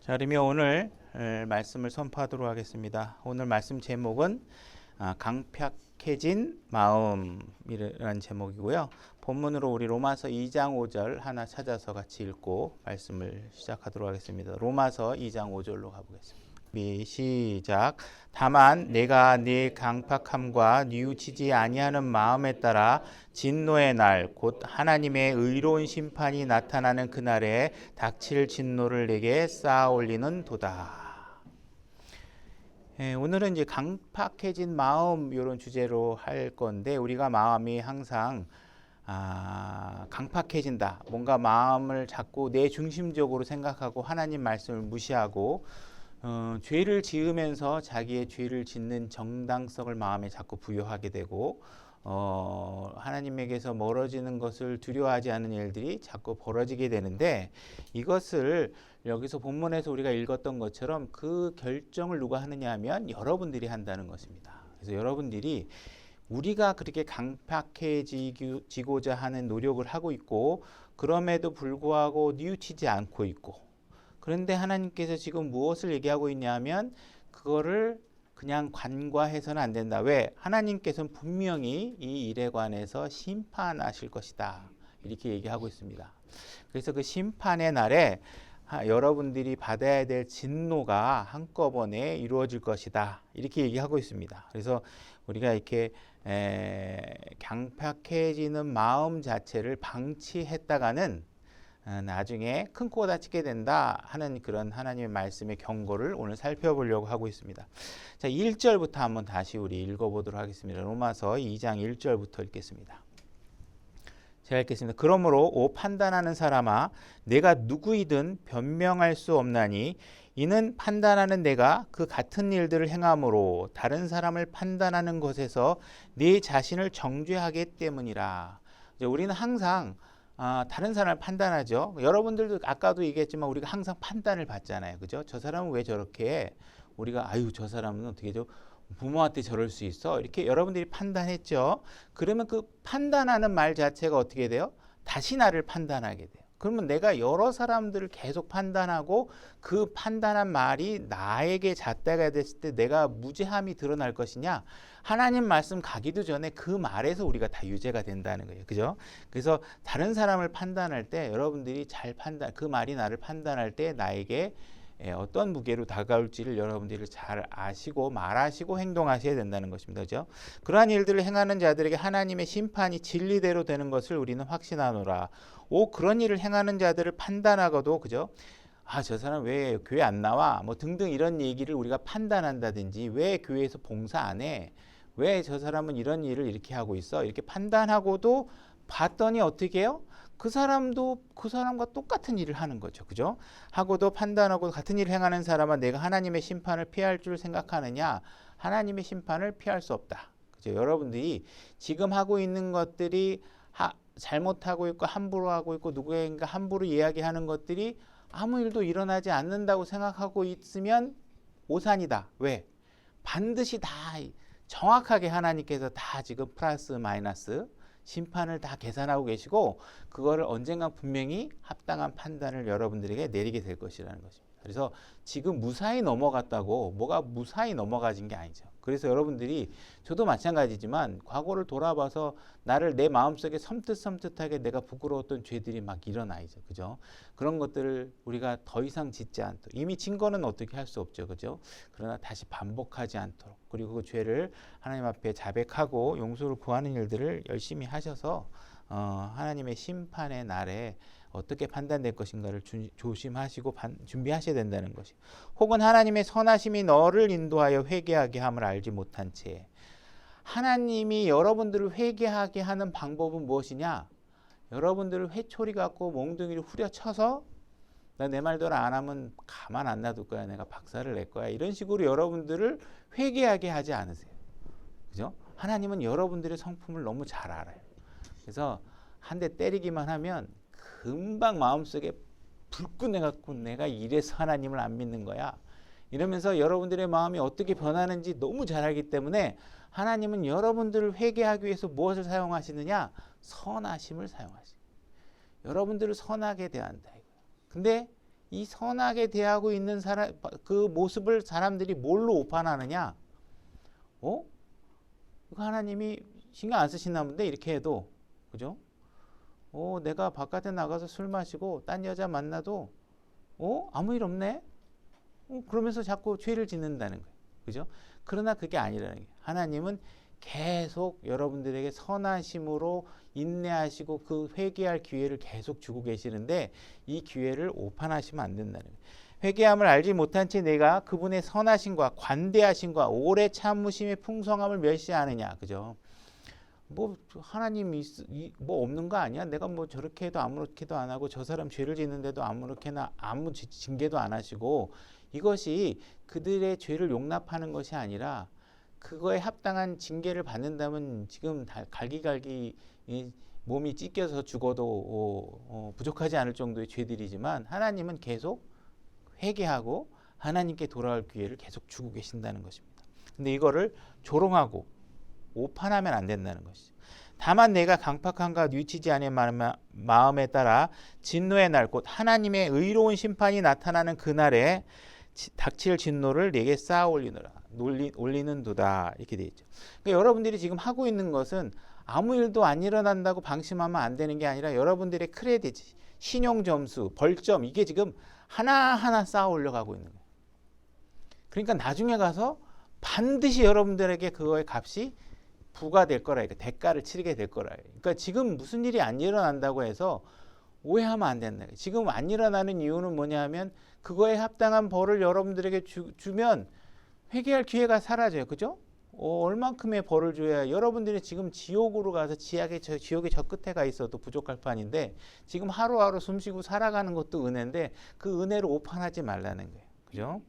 자, 그러면 오늘 말씀을 선포하도록 하겠습니다. 오늘 말씀 제목은 강팍해진 마음이라는 제목이고요. 본문으로 우리 로마서 2장 5절 하나 찾아서 같이 읽고 말씀을 시작하도록 하겠습니다. 로마서 2장 5절로 가보겠습니다. 시작. 다만 내가 네 강팍함과 뉘우치지 아니하는 마음에 따라 진노의 날 곧 하나님의 의로운 심판이 나타나는 그날에 닥칠 진노를 내게 쌓아 올리는 도다. 오늘은 이제 강팍해진 마음 이런 주제로 할 건데, 우리가 마음이 항상 강팍해진다. 뭔가 마음을 자꾸 내 중심적으로 생각하고 하나님 말씀을 무시하고 죄를 지으면서 자기의 죄를 짓는 정당성을 마음에 자꾸 부여하게 되고 하나님에게서 멀어지는 것을 두려워하지 않는 일들이 자꾸 벌어지게 되는데, 이것을 여기서 본문에서 우리가 읽었던 것처럼 그 결정을 누가 하느냐 하면 여러분들이 한다는 것입니다. 그래서 여러분들이 우리가 그렇게 강팍해지고자 하는 노력을 하고 있고, 그럼에도 불구하고 뉘우치지 않고 있고, 그런데 하나님께서 지금 무엇을 얘기하고 있냐면 그거를 그냥 간과해서는 안 된다. 왜? 하나님께서는 분명히 이 일에 관해서 심판하실 것이다. 이렇게 얘기하고 있습니다. 그래서 그 심판의 날에 여러분들이 받아야 될 진노가 한꺼번에 이루어질 것이다. 이렇게 얘기하고 있습니다. 그래서 우리가 이렇게 강팍해지는 마음 자체를 방치했다가는 나중에 큰 코가 다치게 된다 하는 그런 하나님의 말씀의 경고를 오늘 살펴보려고 하고 있습니다. 자, 1절부터 한번 다시 우리 읽어보도록 하겠습니다. 로마서 2장 1절부터 읽겠습니다. 제가 읽겠습니다. 그러므로 오 판단하는 사람아, 내가 누구이든 변명할 수 없나니 이는 판단하는 내가 그 같은 일들을 행함으로 다른 사람을 판단하는 것에서 네 자신을 정죄하기 때문이라. 우리는 항상 다른 사람을 판단하죠. 여러분들도 아까도 얘기했지만 우리가 항상 판단을 받잖아요. 그죠? 저 사람은 왜 저렇게 해? 우리가 저 사람은 어떻게 부모한테 저럴 수 있어? 이렇게 여러분들이 판단했죠. 그러면 그 판단하는 말 자체가 어떻게 돼요? 다시 나를 판단하게 돼요. 그러면 내가 여러 사람들을 계속 판단하고 그 판단한 말이 나에게 잣대가 됐을 때 내가 무죄함이 드러날 것이냐? 하나님 말씀 가기도 전에 그 말에서 우리가 다 유죄가 된다는 거예요. 그죠? 그래서 다른 사람을 판단할 때 여러분들이 그 말이 나를 판단할 때 나에게 어떤 무게로 다가올지를 여러분들이 잘 아시고 말하시고 행동하셔야 된다는 것입니다. 그죠? 그러한 일들을 행하는 자들에게 하나님의 심판이 진리대로 되는 것을 우리는 확신하노라. 그런 일을 행하는 자들을 판단하고도, 그죠? 저 사람 왜 교회 안 나와? 뭐 등등 이런 얘기를 우리가 판단한다든지, 왜 교회에서 봉사 안 해? 왜 저 사람은 이런 일을 이렇게 하고 있어? 이렇게 판단하고도 봤더니 어떻게 해요? 그 사람도 그 사람과 똑같은 일을 하는 거죠. 그죠? 하고도 판단하고 같은 일을 행하는 사람은 내가 하나님의 심판을 피할 줄 생각하느냐? 하나님의 심판을 피할 수 없다. 그죠? 여러분들이 지금 하고 있는 것들이 잘못하고 있고 함부로 하고 있고 누구인가 함부로 이야기하는 것들이 아무 일도 일어나지 않는다고 생각하고 있으면 오산이다. 왜? 반드시 다 정확하게 하나님께서 다 지금 플러스 마이너스 심판을 다 계산하고 계시고, 그거를 언젠가 분명히 합당한 판단을 여러분들에게 내리게 될 것이라는 것입니다. 그래서 지금 무사히 넘어갔다고 뭐가 무사히 넘어가진 게 아니죠. 그래서 여러분들이, 저도 마찬가지지만 과거를 돌아봐서 나를 내 마음속에 섬뜩섬뜩하게 내가 부끄러웠던 죄들이 막 일어나죠. 그죠? 그런 것들을 우리가 더 이상 짓지 않도록, 이미 진 거는 어떻게 할 수 없죠. 그죠? 그러나 다시 반복하지 않도록, 그리고 그 죄를 하나님 앞에 자백하고 용서를 구하는 일들을 열심히 하셔서 하나님의 심판의 날에 어떻게 판단될 것인가를 조심하시고 준비하셔야 된다는 것이. 혹은 하나님의 선하심이 너를 인도하여 회개하게 함을 알지 못한 채. 하나님이 여러분들을 회개하게 하는 방법은 무엇이냐? 여러분들을 회초리 갖고 몽둥이를 후려쳐서 나 내 말대로 안 하면 가만 안 놔둘 거야, 내가 박살을 낼 거야, 이런 식으로 여러분들을 회개하게 하지 않으세요. 그죠? 하나님은 여러분들의 성품을 너무 잘 알아요. 그래서 한 대 때리기만 하면 금방 마음속에 불끈해갖고 내가 이래서 하나님을 안 믿는 거야, 이러면서 여러분들의 마음이 어떻게 변하는지 너무 잘 알기 때문에 하나님은 여러분들을 회개하기 위해서 무엇을 사용하시느냐? 선하심을 사용하시고 여러분들을 선하게 대한다. 근데 이 선하게 대하고 있는 사람 그 모습을 사람들이 뭘로 오판하느냐? 이거 하나님이 신경 안 쓰시나 본데 이렇게 해도 그죠? 내가 바깥에 나가서 술 마시고 딴 여자 만나도 아무 일 없네? 그러면서 자꾸 죄를 짓는다는 거예요. 그죠? 그러나 그게 아니라는 거예요. 하나님은 계속 여러분들에게 선하심으로 인내하시고 그 회개할 기회를 계속 주고 계시는데 이 기회를 오판하시면 안 된다는 거예요. 회개함을 알지 못한 채 내가 그분의 선하심과 관대하심과 오래 참으심의 풍성함을 멸시하느냐. 그죠? 뭐 하나님이 뭐 없는 거 아니야? 내가 뭐 저렇게 해도 아무렇게도 안 하고 저 사람 죄를 짓는데도 아무렇게나 아무 징계도 안 하시고 이것이 그들의 죄를 용납하는 것이 아니라 그거에 합당한 징계를 받는다면 지금 갈기갈기 몸이 찢겨서 죽어도 부족하지 않을 정도의 죄들이지만 하나님은 계속 회개하고 하나님께 돌아올 기회를 계속 주고 계신다는 것입니다. 근데 이거를 조롱하고 오판하면 안 된다는 것이죠. 다만 내가 강팍함과 뉘치지 않은 마음에 따라 진노의 날 곧 하나님의 의로운 심판이 나타나는 그날에 닥칠 진노를 내게 쌓아 올리는 도다 이렇게 되어 있죠. 그러니까 여러분들이 지금 하고 있는 것은 아무 일도 안 일어난다고 방심하면 안 되는 게 아니라 여러분들의 크레딧, 신용 점수, 벌점 이게 지금 하나하나 쌓아 올려가고 있는 거예요. 그러니까 나중에 가서 반드시 여러분들에게 그거의 값이 부과될 거라, 대가를 치르게 될 거라. 그러니까 지금 무슨 일이 안 일어난다고 해서 오해하면 안 된다. 지금 안 일어나는 이유는 뭐냐면 그거에 합당한 벌을 여러분들에게 주면 회개할 기회가 사라져요. 그죠? 얼만큼의 벌을 줘야 여러분들이 지금 지옥으로 가서 지옥의 저 끝에 가 있어도 부족할 판인데 지금 하루하루 숨쉬고 살아가는 것도 은혜인데 그 은혜를 오판하지 말라는 거예요. 그죠?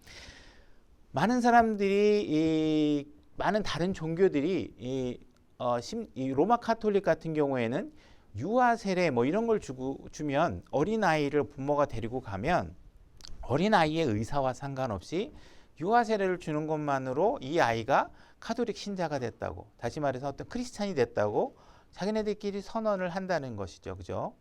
많은 사람들이 많은 다른 종교들이 이 로마 카톨릭 같은 경우에는 유아 세례 뭐 이런 걸 주면 어린 아이를 부모가 데리고 가면 어린 아이의 의사와 상관없이 유아 세례를 주는 것만으로 이 아이가 카톨릭 신자가 됐다고, 다시 말해서 어떤 크리스찬이 됐다고 자기네들끼리 선언을 한다는 것이죠. 그죠?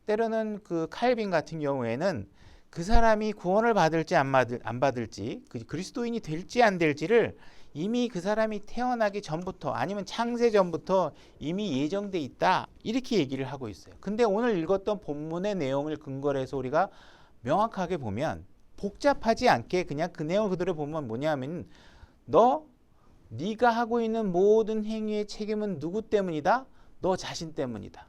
때로는 그 칼빈 같은 경우에는 그 사람이 구원을 받을지 안 받을지, 그리스도인이 될지 안 될지를 이미 그 사람이 태어나기 전부터 아니면 창세 전부터 이미 예정돼 있다 이렇게 얘기를 하고 있어요. 근데 오늘 읽었던 본문의 내용을 근거로 해서 우리가 명확하게 보면 복잡하지 않게 그냥 그 내용을 그대로 보면 뭐냐면 네가 하고 있는 모든 행위의 책임은 누구 때문이다? 너 자신 때문이다.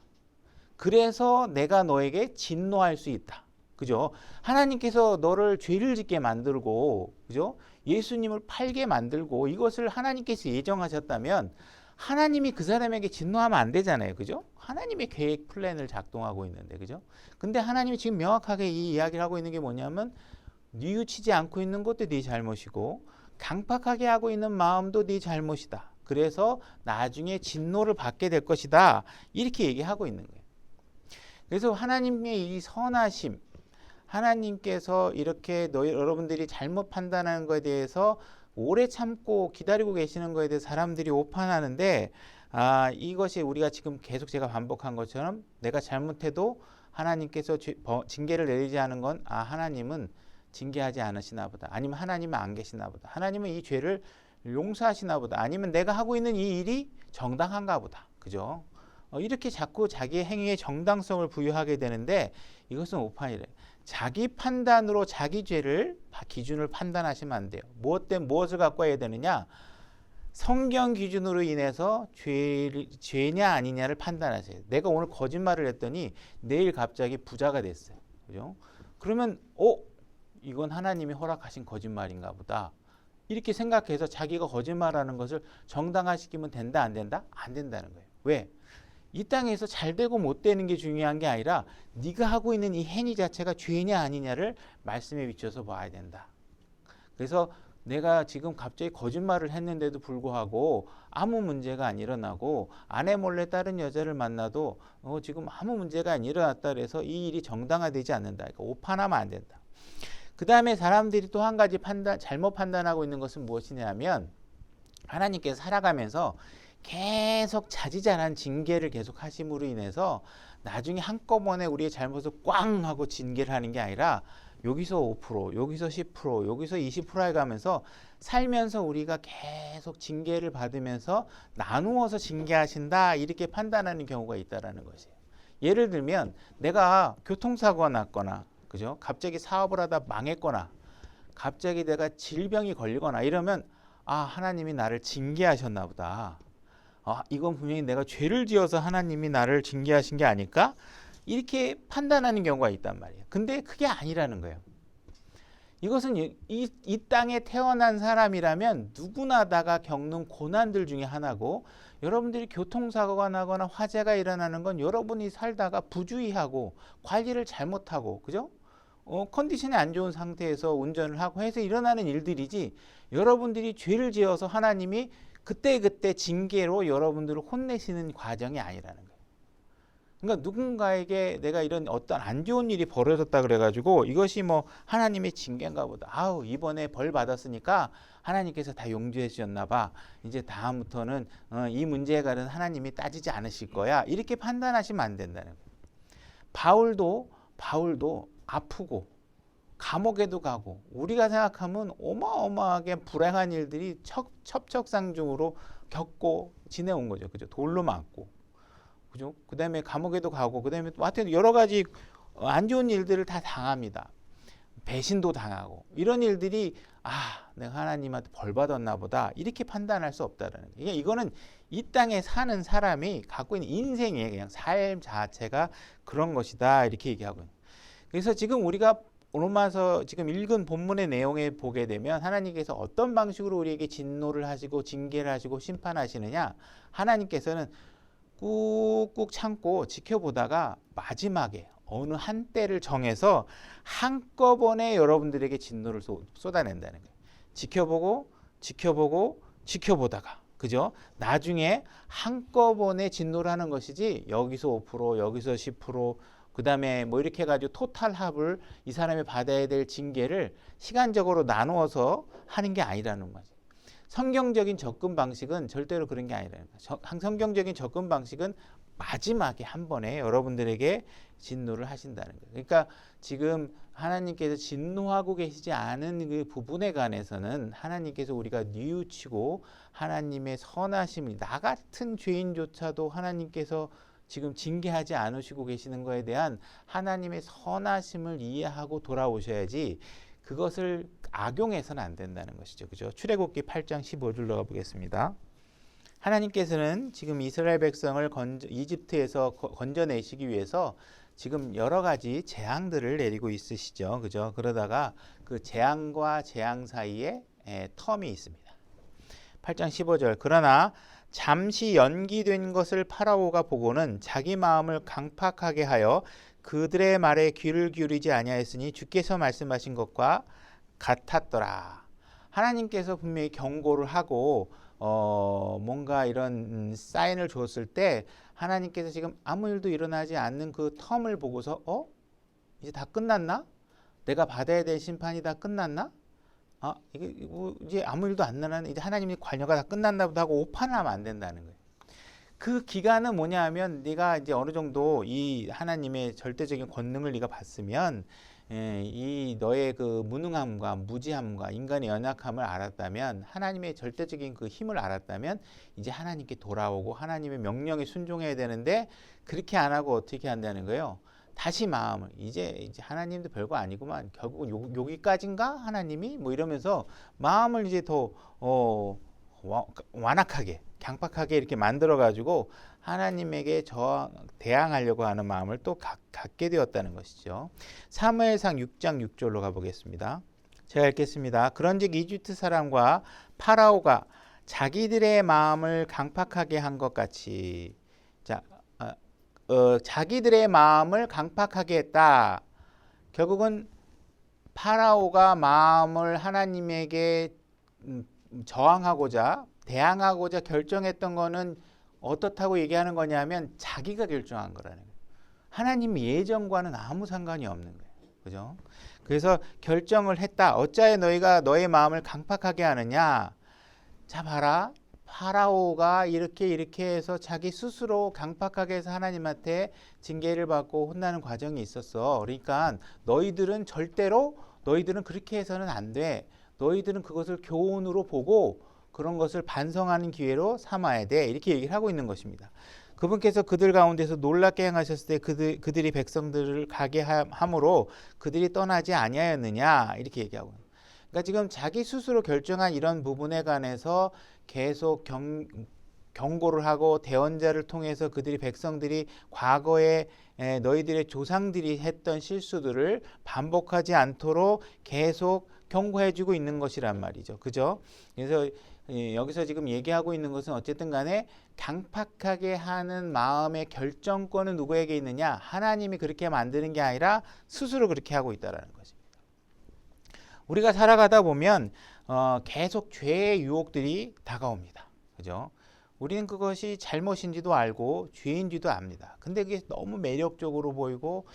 그래서 내가 너에게 진노할 수 있다. 그죠? 하나님께서 너를 죄를 짓게 만들고, 그죠? 예수님을 팔게 만들고 이것을 하나님께서 예정하셨다면 하나님이 그 사람에게 진노하면 안 되잖아요. 그죠? 하나님의 계획 플랜을 작동하고 있는데, 그죠? 근데 하나님이 지금 명확하게 이 이야기를 하고 있는 게 뭐냐면 뉘우치지 않고 있는 것도 네 잘못이고 강팍하게 하고 있는 마음도 네 잘못이다. 그래서 나중에 진노를 받게 될 것이다. 이렇게 얘기하고 있는 거예요. 그래서 하나님의 이 선하심, 하나님께서 이렇게 여러분들이 잘못 판단하는 것에 대해서 오래 참고 기다리고 계시는 것에 대해서 사람들이 오판하는데 이것이 우리가 지금 계속 제가 반복한 것처럼 내가 잘못해도 하나님께서 징계를 내리지 않은 건 하나님은 징계하지 않으시나 보다. 아니면 하나님은 안 계시나 보다. 하나님은 이 죄를 용서하시나 보다. 아니면 내가 하고 있는 이 일이 정당한가 보다. 그죠? 이렇게 자꾸 자기의 행위에 정당성을 부여하게 되는데 이것은 오판이래. 자기 판단으로 자기 죄를 기준을 판단하시면 안 돼요. 무엇을 갖고 해야 되느냐? 성경 기준으로 인해서 죄냐 아니냐를 판단하세요. 내가 오늘 거짓말을 했더니 내일 갑자기 부자가 됐어요. 그죠? 그러면 이건 하나님이 허락하신 거짓말인가 보다. 이렇게 생각해서 자기가 거짓말하는 것을 정당화시키면 된다 안 된다? 안 된다는 거예요. 왜? 이 땅에서 잘 되고 못 되는 게 중요한 게 아니라 네가 하고 있는 이 행위 자체가 죄냐 아니냐를 말씀에 비춰서 봐야 된다. 그래서 내가 지금 갑자기 거짓말을 했는데도 불구하고 아무 문제가 안 일어나고 아내 몰래 다른 여자를 만나도 지금 아무 문제가 안 일어났다 그래서 이 일이 정당화되지 않는다. 그러니까 오판하면 안 된다. 그 다음에 사람들이 또 한 가지 잘못 판단하고 있는 것은 무엇이냐면 하나님께서 살아가면서 계속 자지자란 징계를 계속 하심으로 인해서 나중에 한꺼번에 우리의 잘못을 꽝 하고 징계를 하는 게 아니라 여기서 5%, 여기서 10%, 여기서 20% 해가면서 살면서 우리가 계속 징계를 받으면서 나누어서 징계하신다 이렇게 판단하는 경우가 있다라는 것이에요. 예를 들면 내가 교통사고가 났거나 그죠? 갑자기 사업을 하다 망했거나 갑자기 내가 질병이 걸리거나 이러면 아 하나님이 나를 징계하셨나 보다. 아 이건 분명히 내가 죄를 지어서 하나님이 나를 징계하신 게 아닐까? 이렇게 판단하는 경우가 있단 말이에요. 근데 그게 아니라는 거예요. 이것은 이 땅에 태어난 사람이라면 누구나 다가 겪는 고난들 중에 하나고 여러분들이 교통사고가 나거나 화재가 일어나는 건 여러분이 살다가 부주의하고 관리를 잘못하고 그죠? 컨디션이 안 좋은 상태에서 운전을 하고 해서 일어나는 일들이지 여러분들이 죄를 지어서 하나님이 그때그때 징계로 여러분들을 혼내시는 과정이 아니라는 거예요. 그러니까 누군가에게 내가 이런 어떤 안 좋은 일이 벌어졌다 그래가지고 이것이 뭐 하나님의 징계인가 보다. 아우 이번에 벌 받았으니까 하나님께서 다 용서해 주셨나 봐. 이제 다음부터는 이 문제에 관해서 하나님이 따지지 않으실 거야. 이렇게 판단하시면 안 된다는 거예요. 바울도 아프고 감옥에도 가고 우리가 생각하면 어마어마하게 불행한 일들이 첩첩상중으로 겪고 지내온 거죠. 그죠? 돌로 맞고. 그죠? 그다음에 감옥에도 가고 그다음에 하여튼 여러 가지 안 좋은 일들을 다 당합니다. 배신도 당하고 이런 일들이 아 내가 하나님한테 벌 받았나 보다 이렇게 판단할 수 없다라는 거예요. 그러니까 이거는 이 땅에 사는 사람이 갖고 있는 인생의 그냥 삶 자체가 그런 것이다 이렇게 얘기하고 있는. 그래서 지금 우리가 로마서 지금 읽은 본문의 내용에 보게 되면 하나님께서 어떤 방식으로 우리에게 진노를 하시고 징계를 하시고 심판하시느냐 하나님께서는 꾹꾹 참고 지켜보다가 마지막에 어느 한때를 정해서 한꺼번에 여러분들에게 진노를 쏟아낸다는 거예요. 지켜보다가 그죠? 나중에 한꺼번에 진노를 하는 것이지 여기서 5% 여기서 10% 그 다음에 뭐 이렇게 해가지고 토탈 합을 이 사람이 받아야 될 징계를 시간적으로 나누어서 하는 게 아니라는 거지. 성경적인 접근 방식은 절대로 그런 게 아니라는 거예요. 성경적인 접근 방식은 마지막에 한 번에 여러분들에게 진노를 하신다는 거예요. 그러니까 지금 하나님께서 진노하고 계시지 않은 그 부분에 관해서는 하나님께서 우리가 뉘우치고 하나님의 선하심을 나 같은 죄인조차도 하나님께서 지금 징계하지 않으시고 계시는 것에 대한 하나님의 선하심을 이해하고 돌아오셔야지 그것을 악용해서는 안 된다는 것이죠. 그죠? 출애굽기 8장 15절로 가보겠습니다. 하나님께서는 지금 이스라엘 백성을 이집트에서 건져내시기 위해서 지금 여러 가지 재앙들을 내리고 있으시죠. 그죠? 그러다가 그 재앙과 재앙 사이에 텀이 있습니다. 8장 15절 그러나 잠시 연기된 것을 파라오가 보고는 자기 마음을 강팍하게 하여 그들의 말에 귀를 기울이지 아니하였으니 주께서 말씀하신 것과 같았더라. 하나님께서 분명히 경고를 하고 뭔가 이런 사인을 줬을 때 하나님께서 지금 아무 일도 일어나지 않는 그 텀을 보고서 이제 다 끝났나? 내가 받아야 될 심판이 다 끝났나? 이게 이제 아무 일도 안 나는 이제 하나님의 관여가 다 끝났나 보다 하고 오판을 하면 안 된다는 거예요. 그 기간은 뭐냐 하면 네가 이제 어느 정도 이 하나님의 절대적인 권능을 네가 봤으면 이 너의 그 무능함과 무지함과 인간의 연약함을 알았다면 하나님의 절대적인 그 힘을 알았다면 이제 하나님께 돌아오고 하나님의 명령에 순종해야 되는데 그렇게 안 하고 어떻게 한다는 거예요? 다시 마음을 이제 하나님도 별거 아니구만 결국은 여기까지인가 하나님이 뭐 이러면서 마음을 이제 더 완악하게 강팍하게 이렇게 만들어 가지고 하나님에게 대항하려고 하는 마음을 또 갖게 되었다는 것이죠. 사무엘상 6장 6절로 가보겠습니다. 제가 읽겠습니다. 그런즉 이집트 사람과 파라오가 자기들의 마음을 강팍하게 한 것 같이 자기들의 마음을 강팍하게 했다. 결국은 파라오가 마음을 하나님에게 저항하고자 대항하고자 결정했던 거는 어떻다고 얘기하는 거냐면 자기가 결정한 거라는 거예요. 하나님 예정과는 아무 상관이 없는 거예요. 그죠? 그래서 결정을 했다. 어찌하여 너희가 너의 마음을 강팍하게 하느냐? 자 봐라. 파라오가 이렇게 해서 자기 스스로 강팍하게 해서 하나님한테 징계를 받고 혼나는 과정이 있었어. 그러니까 너희들은 그렇게 해서는 안 돼. 너희들은 그것을 교훈으로 보고 그런 것을 반성하는 기회로 삼아야 돼. 이렇게 얘기를 하고 있는 것입니다. 그분께서 그들 가운데서 놀랍게 행하셨을 때 그들이 백성들을 가게 함으로 그들이 떠나지 아니하였느냐 이렇게 얘기하고. 그러니까 지금 자기 스스로 결정한 이런 부분에 관해서 계속 경고를 하고 대언자를 통해서 백성들이 과거에 너희들의 조상들이 했던 실수들을 반복하지 않도록 계속 경고해주고 있는 것이란 말이죠. 그죠? 그래서 여기서 지금 얘기하고 있는 것은 어쨌든 간에 강팍하게 하는 마음의 결정권은 누구에게 있느냐? 하나님이 그렇게 만드는 게 아니라 스스로 그렇게 하고 있다는 것입니다. 우리가 살아가다 보면 계속 죄의 유혹들이 다가옵니다. 그죠? 우리는 그것이 잘못인지도 알고 죄인지도 압니다. 근데 그게 너무 매력적으로 보이고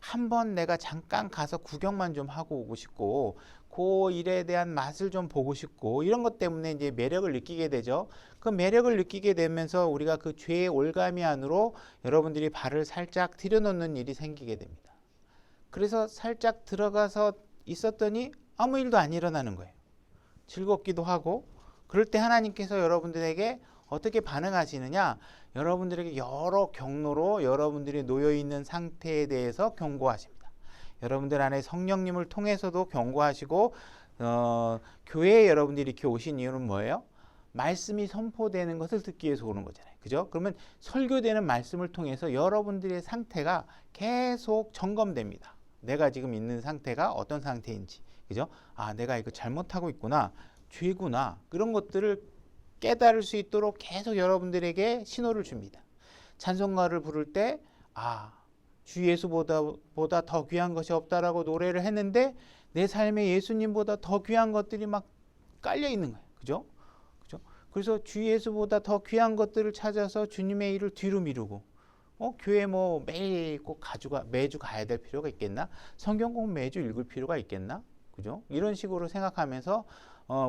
한번 내가 잠깐 가서 구경만 좀 하고 오고 싶고 그 일에 대한 맛을 좀 보고 싶고 이런 것 때문에 이제 매력을 느끼게 되죠. 그 매력을 느끼게 되면서 우리가 그 죄의 올가미 안으로 여러분들이 발을 살짝 들여놓는 일이 생기게 됩니다. 그래서 살짝 들어가서 있었더니 아무 일도 안 일어나는 거예요. 즐겁기도 하고 그럴 때 하나님께서 여러분들에게 어떻게 반응하시느냐? 여러분들에게 여러 경로로 여러분들이 놓여있는 상태에 대해서 경고하십니다. 여러분들 안에 성령님을 통해서도 경고하시고 교회에 여러분들이 이렇게 오신 이유는 뭐예요? 말씀이 선포되는 것을 듣기 위해서 오는 거잖아요. 그죠? 그러면 설교되는 말씀을 통해서 여러분들의 상태가 계속 점검됩니다. 내가 지금 있는 상태가 어떤 상태인지. 그죠? 아, 내가 이거 잘못하고 있구나. 죄구나. 그런 것들을 깨달을 수 있도록 계속 여러분들에게 신호를 줍니다. 찬송가를 부를 때 주 예수보다 더 귀한 것이 없다라고 노래를 했는데 내 삶에 예수님보다 더 귀한 것들이 막 깔려 있는 거예요. 그죠? 그죠? 그래서 주 예수보다 더 귀한 것들을 찾아서 주님의 일을 뒤로 미루고 교회 뭐 매일 꼭 매주 가야 될 필요가 있겠나? 성경 꼭 매주 읽을 필요가 있겠나? 그죠? 이런 식으로 생각하면서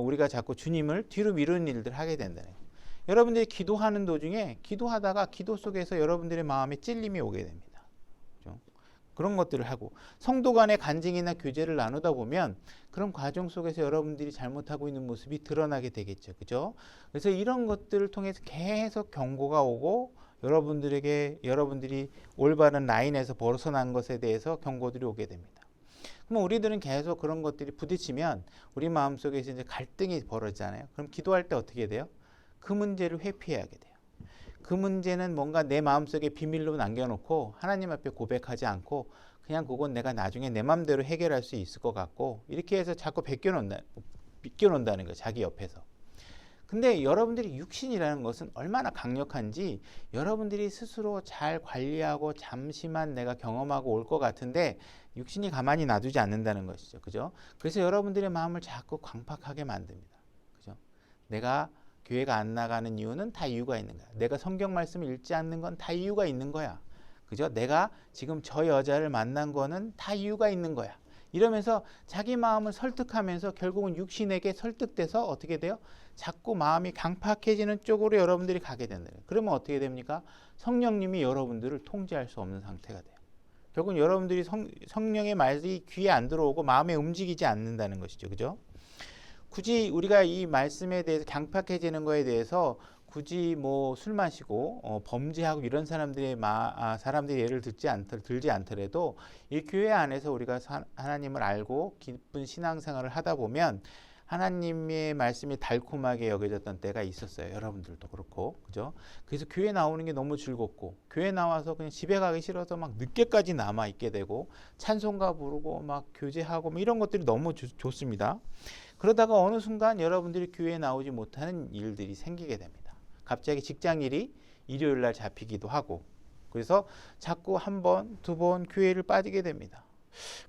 우리가 자꾸 주님을 뒤로 미루는 일들 하게 된다는 거예요. 여러분들이 기도하는 도중에 기도하다가 기도 속에서 여러분들의 마음에 찔림이 오게 됩니다. 그죠? 그런 것들을 하고 성도 간의 간증이나 교제를 나누다 보면 그런 과정 속에서 여러분들이 잘못하고 있는 모습이 드러나게 되겠죠. 그죠? 그래서 이런 것들을 통해서 계속 경고가 오고 여러분들이 올바른 라인에서 벗어난 것에 대해서 경고들이 오게 됩니다. 그럼 우리들은 계속 그런 것들이 부딪히면 우리 마음속에서 이제 갈등이 벌어지잖아요. 그럼 기도할 때 어떻게 돼요? 그 문제를 회피하게 돼요. 그 문제는 뭔가 내 마음속에 비밀로 남겨놓고 하나님 앞에 고백하지 않고 그냥 그건 내가 나중에 내 마음대로 해결할 수 있을 것 같고 이렇게 해서 자꾸 비껴놓는다는 거예요. 자기 옆에서. 근데 여러분들이 육신이라는 것은 얼마나 강력한지 여러분들이 스스로 잘 관리하고 잠시만 내가 경험하고 올 것 같은데 육신이 가만히 놔두지 않는다는 것이죠. 그죠? 그래서 여러분들의 마음을 자꾸 광팍하게 만듭니다. 그죠? 내가 교회가 안 나가는 이유는 다 이유가 있는 거야. 내가 성경 말씀을 읽지 않는 건 다 이유가 있는 거야. 그죠? 내가 지금 저 여자를 만난 거는 다 이유가 있는 거야. 이러면서 자기 마음을 설득하면서 결국은 육신에게 설득돼서 어떻게 돼요? 자꾸 마음이 강팍해지는 쪽으로 여러분들이 가게 된다. 그러면 어떻게 됩니까? 성령님이 여러분들을 통제할 수 없는 상태가 돼요. 결국은 여러분들이 성령의 말이 귀에 안 들어오고 마음에 움직이지 않는다는 것이죠. 그죠? 굳이 우리가 이 말씀에 대해서 강팍해지는 거에 대해서 굳이 뭐 술 마시고 범죄하고 이런 사람들의 예를 들지 않더라도 이 교회 안에서 우리가 하나님을 알고 깊은 신앙생활을 하다 보면 하나님의 말씀이 달콤하게 여겨졌던 때가 있었어요. 여러분들도 그렇고, 그죠? 그래서 교회 나오는 게 너무 즐겁고, 교회 나와서 그냥 집에 가기 싫어서 막 늦게까지 남아 있게 되고, 찬송가 부르고 막 교제하고 뭐 이런 것들이 너무 좋습니다. 그러다가 어느 순간 여러분들이 교회에 나오지 못하는 일들이 생기게 됩니다. 갑자기 직장 일이 일요일 날 잡히기도 하고, 그래서 자꾸 한 번, 두 번 교회를 빠지게 됩니다.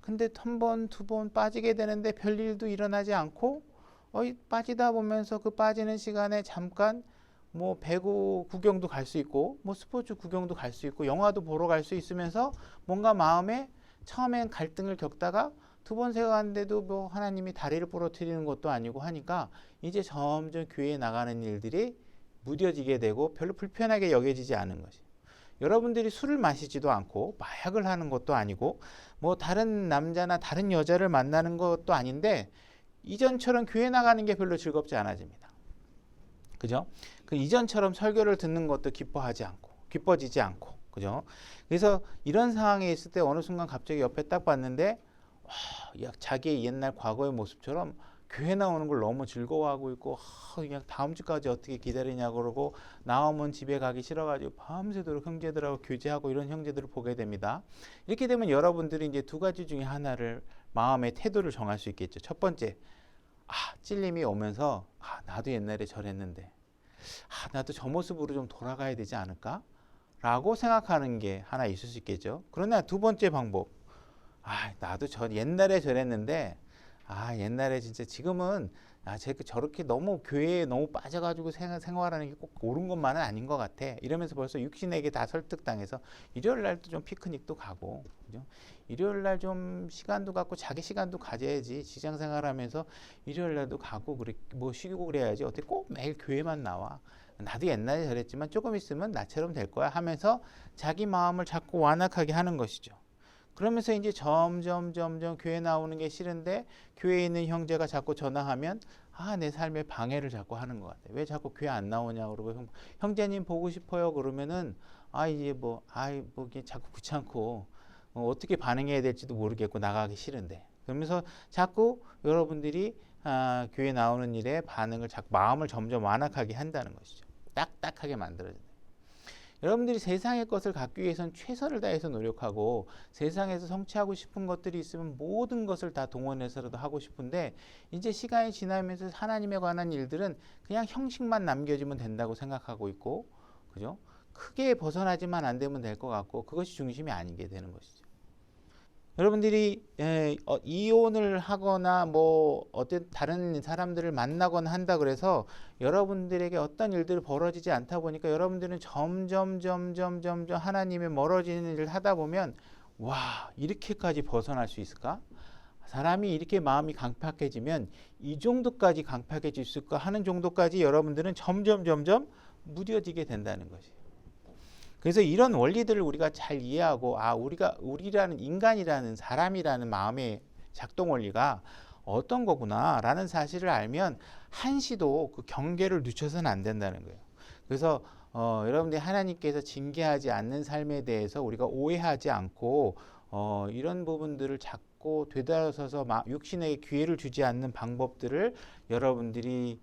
근데 한 번, 두 번 빠지게 되는데 별일도 일어나지 않고 빠지다 보면서 그 빠지는 시간에 잠깐 뭐 배구 구경도 갈 수 있고 뭐 스포츠 구경도 갈 수 있고 영화도 보러 갈 수 있으면서 뭔가 마음에 처음엔 갈등을 겪다가 두 번, 세 번 갔는데도 뭐 하나님이 다리를 부러뜨리는 것도 아니고 하니까 이제 점점 교회에 나가는 일들이 무뎌지게 되고 별로 불편하게 여겨지지 않은 것이. 여러분들이 술을 마시지도 않고 마약을 하는 것도 아니고 뭐 다른 남자나 다른 여자를 만나는 것도 아닌데 이전처럼 교회 나가는 게 별로 즐겁지 않아집니다. 그죠? 그 이전처럼 설교를 듣는 것도 기뻐지지 않고, 그죠? 그래서 이런 상황에 있을 때 어느 순간 갑자기 옆에 딱 봤는데 자기의 옛날 과거의 모습처럼 교회 나오는 걸 너무 즐거워하고 있고 그냥 다음 주까지 어떻게 기다리냐고 그러고 나오면 집에 가기 싫어가지고 밤새도록 형제들하고 교제하고 이런 형제들을 보게 됩니다. 이렇게 되면 여러분들이 이제 두 가지 중에 하나를 마음의 태도를 정할 수 있겠죠. 첫 번째, 찔림이 오면서 나도 옛날에 저랬는데 나도 저 모습으로 좀 돌아가야 되지 않을까? 라고 생각하는 게 하나 있을 수 있겠죠. 그러나 두 번째 방법, 나도 옛날에 저랬는데 옛날에 진짜 지금은 제가 저렇게 너무 교회에 너무 빠져가지고 생활하는 게 꼭 옳은 것만은 아닌 것 같아. 이러면서 벌써 육신에게 다 설득당해서 일요일 날도 좀 피크닉도 가고, 그죠? 일요일 날 좀 시간도 갖고 자기 시간도 가져야지. 직장 생활하면서 일요일 날도 가고 그래 뭐 쉬고 그래야지. 어떻게 꼭 매일 교회만 나와? 나도 옛날에 저랬지만 조금 있으면 나처럼 될 거야 하면서 자기 마음을 자꾸 완악하게 하는 것이죠. 그러면서 이제 점점 교회 나오는 게 싫은데 교회에 있는 형제가 자꾸 전화하면 내 삶에 방해를 자꾸 하는 것 같아요. 왜 자꾸 교회 안 나오냐고 그러고 형제님 보고 싶어요 그러면은 이제 이게 자꾸 귀찮고 어떻게 반응해야 될지도 모르겠고 나가기 싫은데 그러면서 자꾸 여러분들이 교회 나오는 일에 반응을 자꾸 마음을 점점 완악하게 한다는 것이죠. 딱딱하게 만들어진다. 여러분들이 세상의 것을 갖기 위해서는 최선을 다해서 노력하고 세상에서 성취하고 싶은 것들이 있으면 모든 것을 다 동원해서라도 하고 싶은데 이제 시간이 지나면서 하나님에 관한 일들은 그냥 형식만 남겨지면 된다고 생각하고 있고, 그죠? 크게 벗어나지만 안 되면 될 것 같고 그것이 중심이 아니게 되는 것이죠. 여러분들이 이혼을 하거나 뭐 어떤 다른 사람들을 만나거나 한다 그래서 여러분들에게 어떤 일들이 벌어지지 않다 보니까 여러분들은 점점 하나님의 멀어지는 일을 하다 보면 이렇게까지 벗어날 수 있을까? 사람이 이렇게 마음이 강팍해지면 이 정도까지 강팍해질 수 있을까 하는 정도까지 여러분들은 점점 무뎌지게 된다는 것이에요. 그래서 이런 원리들을 우리가 잘 이해하고 우리라는 인간이라는 사람이라는 마음의 작동 원리가 어떤 거구나라는 사실을 알면 한시도 그 경계를 늦춰서는 안 된다는 거예요. 그래서 여러분들이 하나님께서 징계하지 않는 삶에 대해서 우리가 오해하지 않고 이런 부분들을 자꾸 되돌아서서 육신에게 기회를 주지 않는 방법들을 여러분들이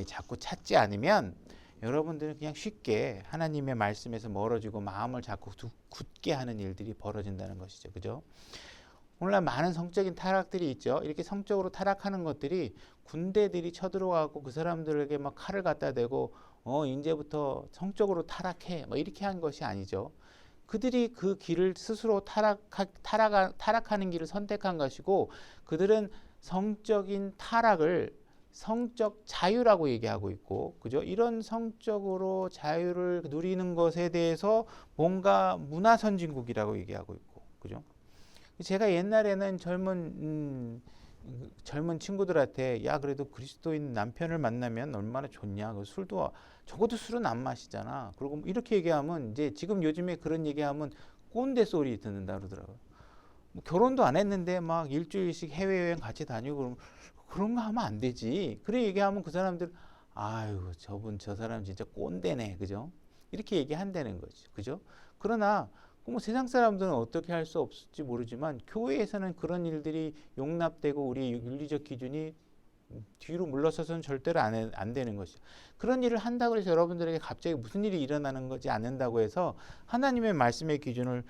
자꾸 찾지 않으면 여러분들은 그냥 쉽게 하나님의 말씀에서 멀어지고 마음을 자꾸 굳게 하는 일들이 벌어진다는 것이죠. 그죠? 오늘날 많은 성적인 타락들이 있죠. 이렇게 성적으로 타락하는 것들이 군대들이 쳐들어가고 그 사람들에게 막 칼을 갖다 대고 이제부터 성적으로 타락해 이렇게 한 것이 아니죠. 그들이 그 길을 스스로 타락하는 길을 선택한 것이고 그들은 성적인 타락을 성적 자유라고 얘기하고 있고, 그죠? 이런 성적으로 자유를 누리는 것에 대해서 뭔가 문화 선진국이라고 얘기하고 있고, 그죠? 제가 옛날에는 젊은 친구들한테 그래도 그리스도인 남편을 만나면 얼마나 좋냐, 적어도 술은 안 마시잖아. 그리고 이렇게 얘기하면 이제 지금 요즘에 그런 얘기하면 꼰대 소리 듣는다 그러더라고요. 결혼도 안 했는데 막 일주일씩 해외여행 같이 다니고 그런 거 하면 안 되지. 그래 얘기하면 그 사람들 저 사람 진짜 꼰대네, 그죠? 이렇게 얘기한다는 거죠, 그죠? 그러나 세상 사람들은 어떻게 할 수 없을지 모르지만 교회에서는 그런 일들이 용납되고 우리의 윤리적 기준이 뒤로 물러서서는 절대로 안 되는 것이죠. 그런 일을 한다고 해서 여러분들에게 갑자기 무슨 일이 일어나는 거지 않는다고 해서 하나님의 말씀의 기준을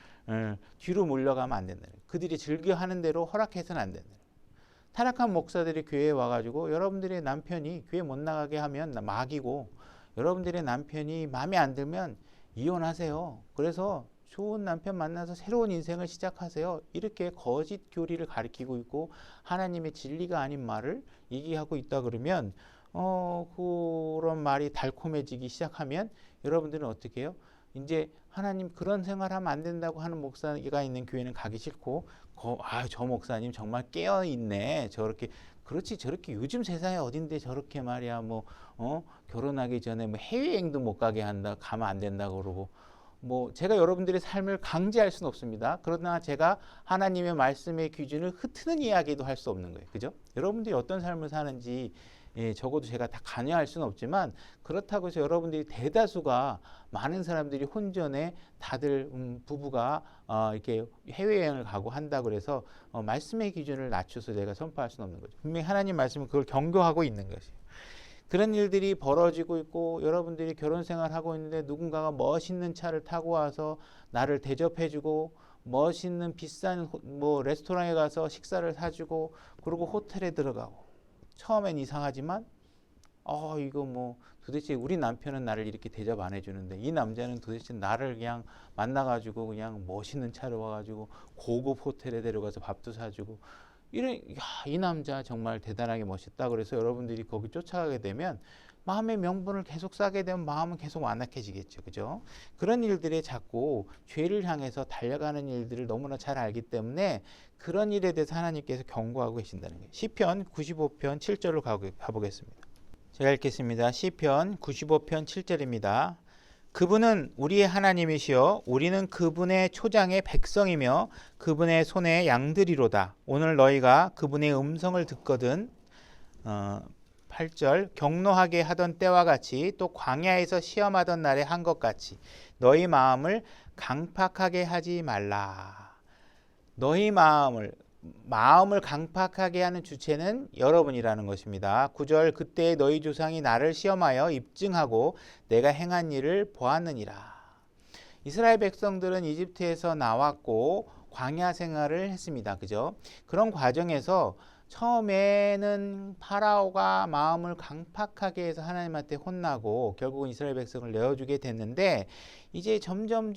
뒤로 물러가면 안 된다는 거예요. 그들이 즐겨 하는 대로 허락해서는 안 된다는 거예요. 타락한 목사들이 교회에 와가지고 여러분들의 남편이 교회 못 나가게 하면 막이고 여러분들의 남편이 마음에 안 들면 이혼하세요. 그래서 좋은 남편 만나서 새로운 인생을 시작하세요. 이렇게 거짓 교리를 가리키고 있고 하나님의 진리가 아닌 말을 얘기하고 있다 그러면 그런 말이 달콤해지기 시작하면 여러분들은 어떻게 해요? 이제 하나님 그런 생활하면 안 된다고 하는 목사가 있는 교회는 가기 싫고 저 목사님 정말 깨어있네. 저렇게 그렇지 저렇게 요즘 세상에 어딘데 저렇게 말이야 뭐 결혼하기 전에 뭐 해외여행도 못 가게 한다 가면 안 된다 그러고 뭐 제가 여러분들의 삶을 강제할 수는 없습니다. 그러나 제가 하나님의 말씀의 기준을 흐트는 이야기도 할 수 없는 거예요. 그죠? 여러분들이 어떤 삶을 사는지 적어도 제가 다 관여할 수는 없지만 그렇다고 해서 여러분들이 대다수가 많은 사람들이 혼전에 다들 부부가 이렇게 해외여행을 가고 한다 그래서 말씀의 기준을 낮춰서 내가 선포할 수는 없는 거죠. 분명히 하나님 말씀은 그걸 경고하고 있는 것이에요. 그런 일들이 벌어지고 있고 여러분들이 결혼 생활하고 있는데 누군가가 멋있는 차를 타고 와서 나를 대접해주고 멋있는 비싼 뭐 레스토랑에 가서 식사를 사주고 그리고 호텔에 들어가고 처음엔 이상하지만 이거 뭐 도대체 우리 남편은 나를 이렇게 대접 안 해주는데 이 남자는 도대체 나를 그냥 만나가지고 그냥 멋있는 차로 와가지고 고급 호텔에 데려가서 밥도 사주고 이 남자 정말 대단하게 멋있다. 그래서 여러분들이 거기 쫓아가게 되면 마음의 명분을 계속 쌓게 되면 마음은 계속 완악해지겠죠. 그죠? 그런 일들에 자꾸 죄를 향해서 달려가는 일들을 너무나 잘 알기 때문에 그런 일에 대해서 하나님께서 경고하고 계신다는 거예요. 시편 95편 7절로 가보겠습니다. 제가 읽겠습니다. 시편 95편 7절입니다. 그분은 우리의 하나님이시여 우리는 그분의 초장의 백성이며 그분의 손의 양들이로다. 오늘 너희가 그분의 음성을 듣거든 8절 경노하게 하던 때와 같이 또 광야에서 시험하던 날에 한 것 같이 너희 마음을 강팍하게 하지 말라. 너희 마음을 강팍하게 하는 주체는 여러분이라는 것입니다. 9절 그때 너희 조상이 나를 시험하여 입증하고 내가 행한 일을 보았느니라. 이스라엘 백성들은 이집트에서 나왔고 광야 생활을 했습니다. 그죠? 그런 과정에서 처음에는 파라오가 마음을 강팍하게 해서 하나님한테 혼나고 결국은 이스라엘 백성을 내어주게 됐는데 이제 점점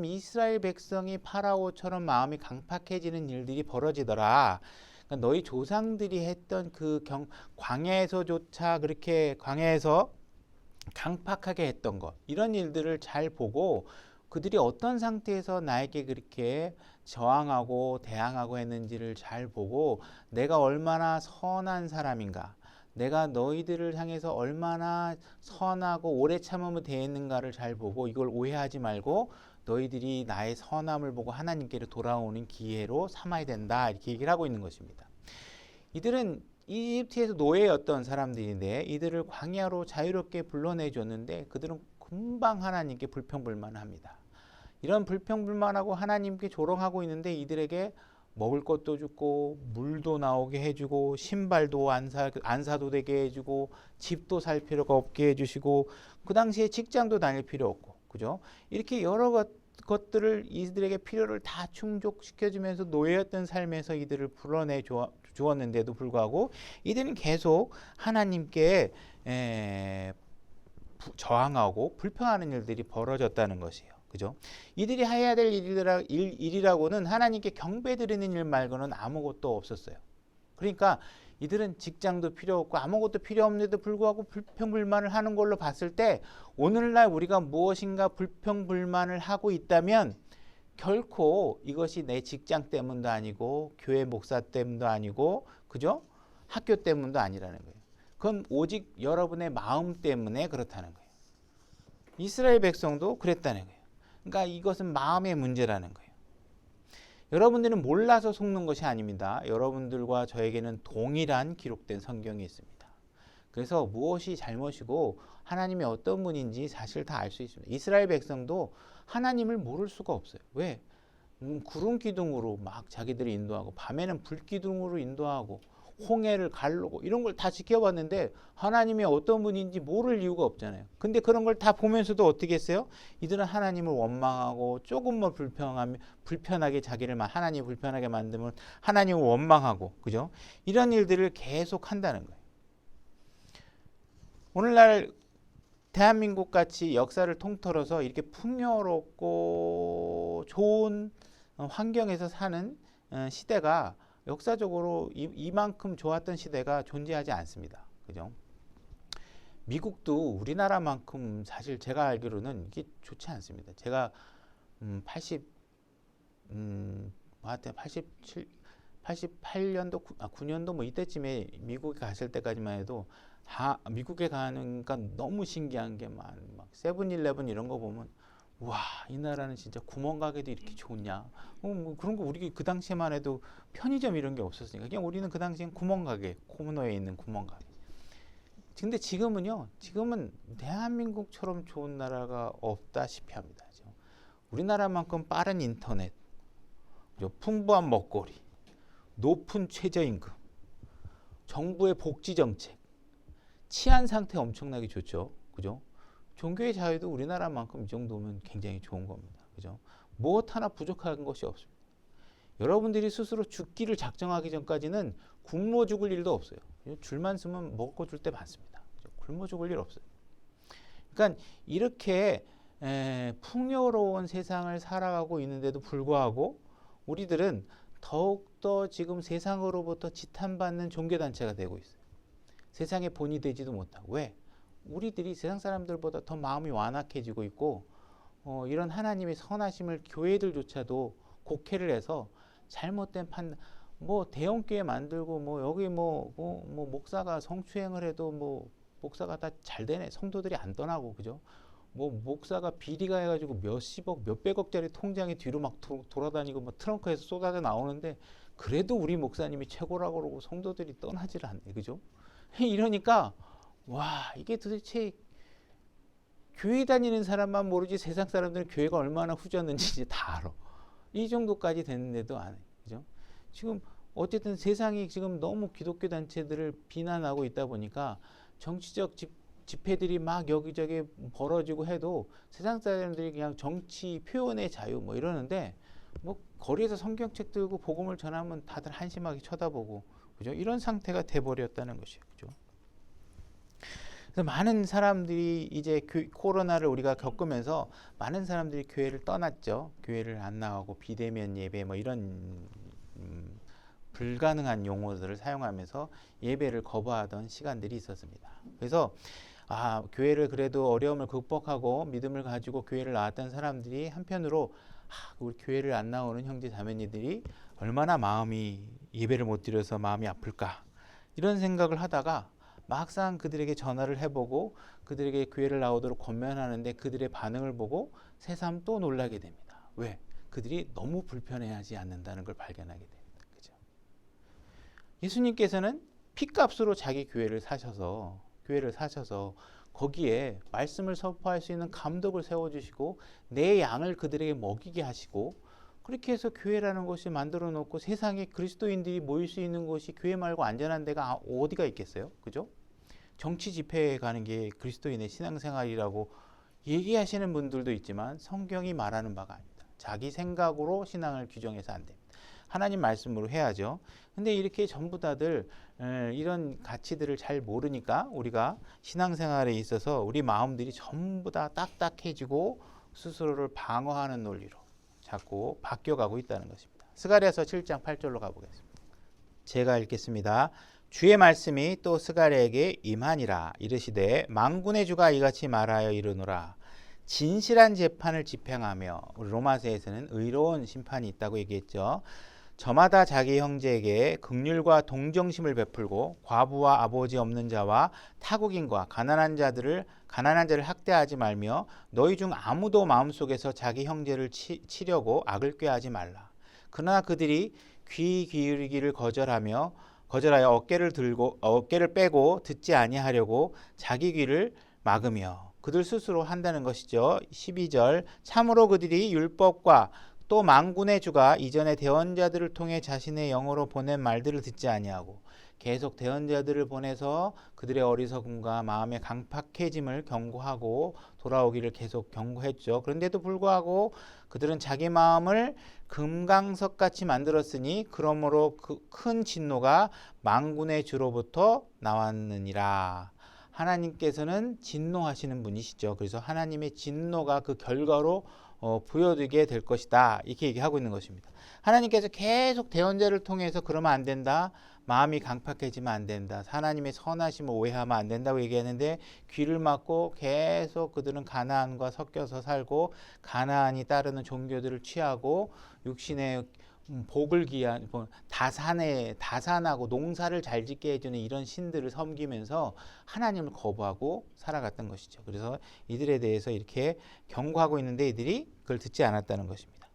이스라엘 백성이 파라오처럼 마음이 강팍해지는 일들이 벌어지더라. 그러니까 너희 조상들이 했던 그 광야에서조차 그렇게 광야에서 강팍하게 했던 것 이런 일들을 잘 보고 그들이 어떤 상태에서 나에게 그렇게 저항하고 대항하고 했는지를 잘 보고 내가 얼마나 선한 사람인가 내가 너희들을 향해서 얼마나 선하고 오래 참음을 대했는가를 잘 보고 이걸 오해하지 말고 너희들이 나의 선함을 보고 하나님께로 돌아오는 기회로 삼아야 된다 이렇게 얘기를 하고 있는 것입니다. 이들은 이집트에서 노예였던 사람들인데 이들을 광야로 자유롭게 불러내줬는데 그들은 금방 하나님께 불평불만합니다. 이런 불평불만하고 하나님께 조롱하고 있는데 이들에게 먹을 것도 주고 물도 나오게 해주고 신발도 안 사도 되게 해주고 집도 살 필요가 없게 해주시고 그 당시에 직장도 다닐 필요 없고 그죠? 이렇게 여러 것들을 이들에게 필요를 다 충족시켜주면서 노예였던 삶에서 이들을 불러내 주었는데도 불구하고 이들은 계속 하나님께 저항하고 불평하는 일들이 벌어졌다는 것이에요. 그죠? 이들이 해야 될 일이라고는 하나님께 경배드리는 일 말고는 아무것도 없었어요. 그러니까 이들은 직장도 필요 없고 아무것도 필요 없는데도 불구하고 불평불만을 하는 걸로 봤을 때 오늘날 우리가 무엇인가 불평불만을 하고 있다면 결코 이것이 내 직장 때문도 아니고 교회 목사 때문도 아니고 그죠? 학교 때문도 아니라는 거예요. 그건 오직 여러분의 마음 때문에 그렇다는 거예요. 이스라엘 백성도 그랬다는 거예요. 그러니까 이것은 마음의 문제라는 거예요. 여러분들은 몰라서 속는 것이 아닙니다. 여러분들과 저에게는 동일한 기록된 성경이 있습니다. 그래서 무엇이 잘못이고 하나님이 어떤 분인지 사실 다 알 수 있습니다. 이스라엘 백성도 하나님을 모를 수가 없어요. 왜? 구름 기둥으로 막 자기들이 인도하고 밤에는 불 기둥으로 인도하고 홍해를 가르고 이런 걸 다 지켜봤는데 하나님이 어떤 분인지 모를 이유가 없잖아요. 근데 그런 걸 다 보면서도 어떻게 했어요? 이들은 하나님을 원망하고 조금만 불편하게 자기를 하나님이 불편하게 만들면 하나님을 원망하고 그죠? 이런 일들을 계속 한다는 거예요. 오늘날 대한민국 같이 역사를 통틀어서 이렇게 풍요롭고 좋은 환경에서 사는 시대가 역사적으로 이만큼 좋았던 시대가 존재하지 않습니다. 그죠? 미국도 우리나라만큼 사실 제가 알기로는 이게 좋지 않습니다. 제가 87, 88년도, 9년도 뭐 이때쯤에 미국에 갔을 때까지만 해도 미국에 가니까 너무 신기한 게 막 세븐일레븐 이런 거 보면 와, 이 나라는 진짜 구멍가게도 이렇게 좋냐. 뭐 그런 거 우리 그 당시에만 해도 편의점 이런 게 없었으니까 그냥 우리는 그 당시엔 구멍가게, 코너에 있는 구멍가게. 근데 지금은요, 지금은 대한민국처럼 좋은 나라가 없다시피 합니다. 우리나라만큼 빠른 인터넷, 풍부한 먹거리, 높은 최저임금, 정부의 복지 정책, 치안 상태 엄청나게 좋죠. 그죠? 종교의 자유도 우리나라만큼 이 정도면 굉장히 좋은 겁니다. 그죠? 무엇 하나 부족한 것이 없습니다. 여러분들이 스스로 죽기를 작정하기 전까지는 굶어 죽을 일도 없어요. 줄만 서면 먹고 줄 때 많습니다. 그죠? 굶어 죽을 일 없어요. 그러니까 이렇게 풍요로운 세상을 살아가고 있는데도 불구하고 우리들은 더욱더 지금 세상으로부터 지탄받는 종교단체가 되고 있어요. 세상의 본이 되지도 못하고. 왜? 우리들이 세상 사람들보다 더 마음이 완악해지고 있고 이런 하나님의 선하심을 교회들조차도 곡해를 해서 잘못된 판단, 뭐 대형교회 만들고 뭐 여기 뭐 목사가 성추행을 해도 뭐 목사가 다 잘 되네, 성도들이 안 떠나고. 그죠? 뭐 목사가 비리가 해가지고 몇십억 몇백억짜리 통장에 뒤로 막 돌아다니고 뭐 트렁크에서 쏟아져 나오는데 그래도 우리 목사님이 최고라고 그러고 성도들이 떠나질 않네. 그죠? 이러니까 와, 이게 도대체 교회 다니는 사람만 모르지 세상 사람들은 교회가 얼마나 후졌는지 이제 다 알아. 이 정도까지 됐는데도 안 해. 그죠? 지금 어쨌든 세상이 지금 너무 기독교 단체들을 비난하고 있다 보니까 정치적 집회들이 막 여기저기 벌어지고 해도 세상 사람들이 그냥 정치 표현의 자유 뭐 이러는데 뭐 거리에서 성경책 들고 복음을 전하면 다들 한심하게 쳐다보고. 그죠? 이런 상태가 돼버렸다는 것이에요. 그죠? 그래서 많은 사람들이 이제 코로나를 우리가 겪으면서 많은 사람들이 교회를 떠났죠. 교회를 안 나가고 비대면 예배 뭐 이런 불가능한 용어들을 사용하면서 예배를 거부하던 시간들이 있었습니다. 그래서 교회를 그래도 어려움을 극복하고 믿음을 가지고 교회를 나왔던 사람들이 한편으로 우리 교회를 안 나오는 형제 자매니들이 얼마나 마음이 예배를 못 드려서 마음이 아플까 이런 생각을 하다가 막상 그들에게 전화를 해보고 그들에게 교회를 나오도록 권면하는데 그들의 반응을 보고 새삼 또 놀라게 됩니다. 왜? 그들이 너무 불편해하지 않는다는 걸 발견하게 됩니다. 그죠? 예수님께서는 피값으로 자기 교회를 사셔서 거기에 말씀을 선포할 수 있는 감독을 세워주시고 내 양을 그들에게 먹이게 하시고 그렇게 해서 교회라는 것이 만들어 놓고 세상에 그리스도인들이 모일 수 있는 곳이 교회 말고 안전한 데가 어디가 있겠어요? 그죠? 정치 집회에 가는 게 그리스도인의 신앙생활이라고 얘기하시는 분들도 있지만 성경이 말하는 바가 아닙니다. 자기 생각으로 신앙을 규정해서 안 됩니다. 하나님 말씀으로 해야죠. 근데 이렇게 전부 다들 이런 가치들을 잘 모르니까 우리가 신앙생활에 있어서 우리 마음들이 전부 다 딱딱해지고 스스로를 방어하는 논리로 자꾸 바뀌어가고 있다는 것입니다. 스가랴서 7장 8절로 가보겠습니다. 제가 읽겠습니다. 주의 말씀이 또 스가랴에게 임하니라. 이르시되 만군의 주가 이같이 말하여 이르노라. 진실한 재판을 집행하며, 우리 로마서에서는 의로운 심판이 있다고 얘기했죠. 저마다 자기 형제에게 긍휼과 동정심을 베풀고 과부와 아버지 없는 자와 타국인과 가난한 자를 학대하지 말며 너희 중 아무도 마음속에서 자기 형제를 치려고 악을 꾀하지 말라. 그러나 그들이 귀 기울이기를 거절하여 어깨를 빼고 듣지 아니하려고 자기 귀를 막으며 그들 스스로 한다는 것이죠. 12절 참으로 그들이 율법과 또 만군의 주가 이전에 대언자들을 통해 자신의 영어로 보낸 말들을 듣지 아니하고 계속 대언자들을 보내서 그들의 어리석음과 마음의 강팍해짐을 경고하고 돌아오기를 계속 경고했죠. 그런데도 불구하고 그들은 자기 마음을 금강석같이 만들었으니 그러므로 그 큰 진노가 만군의 주로부터 나왔느니라. 하나님께서는 진노하시는 분이시죠. 그래서 하나님의 진노가 그 결과로 부여되게 될 것이다. 이렇게 얘기하고 있는 것입니다. 하나님께서 계속 대언자를 통해서 그러면 안 된다. 마음이 강팍해지면 안 된다. 하나님의 선하심을 오해하면 안 된다고 얘기하는데 귀를 막고 계속 그들은 가나안과 섞여서 살고 가나안이 따르는 종교들을 취하고 육신의 복을 기한 다산하고 농사를 잘 짓게 해주는 이런 신들을 섬기면서 하나님을 거부하고 살아갔던 것이죠. 그래서 이들에 대해서 이렇게 경고하고 있는데 이들이 그걸 듣지 않았다는 것입니다.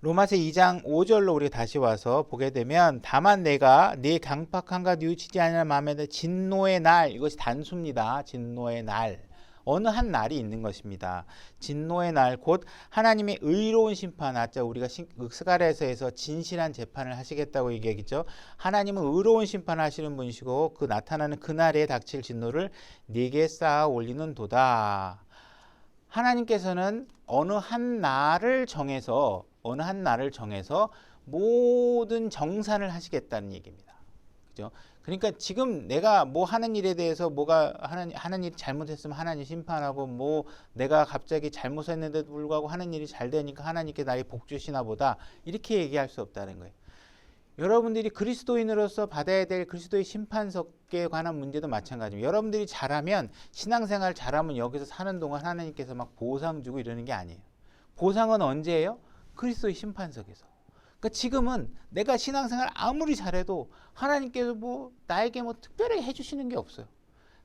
로마서 2장 5절로 우리가 다시 와서 보게 되면 다만 내가 네 강팍함과 뉘우치지 않을 마음에 진노의 날, 이것이 단수입니다. 진노의 날, 어느 한 날이 있는 것입니다. 진노의 날, 곧 하나님의 의로운 심판. 아까 우리가 스가랴서에서 진실한 재판을 하시겠다고 얘기하겠죠. 하나님은 의로운 심판을 하시는 분이시고 그 나타나는 그날에 닥칠 진노를 네게 쌓아 올리는 도다. 하나님께서는 어느 한 날을 정해서 모든 정산을 하시겠다는 얘기입니다. 그죠? 그러니까 지금 내가 뭐 하는 일에 대해서 뭐가 하는 일이 잘못했으면 하나님 심판하고, 뭐 내가 갑자기 잘못했는데도 불구하고 하는 일이 잘 되니까 하나님께 나의 복 주시나 보다, 이렇게 얘기할 수 없다는 거예요. 여러분들이 그리스도인으로서 받아야 될 그리스도의 심판석에 관한 문제도 마찬가지입니다. 여러분들이 잘하면, 신앙생활 잘하면 여기서 사는 동안 하나님께서 막 보상 주고 이러는 게 아니에요. 보상은 언제예요? 그리스도의 심판석에서. 그러니까 지금은 내가 신앙생활 아무리 잘해도 하나님께서 나에게 특별하게 해주시는 게 없어요.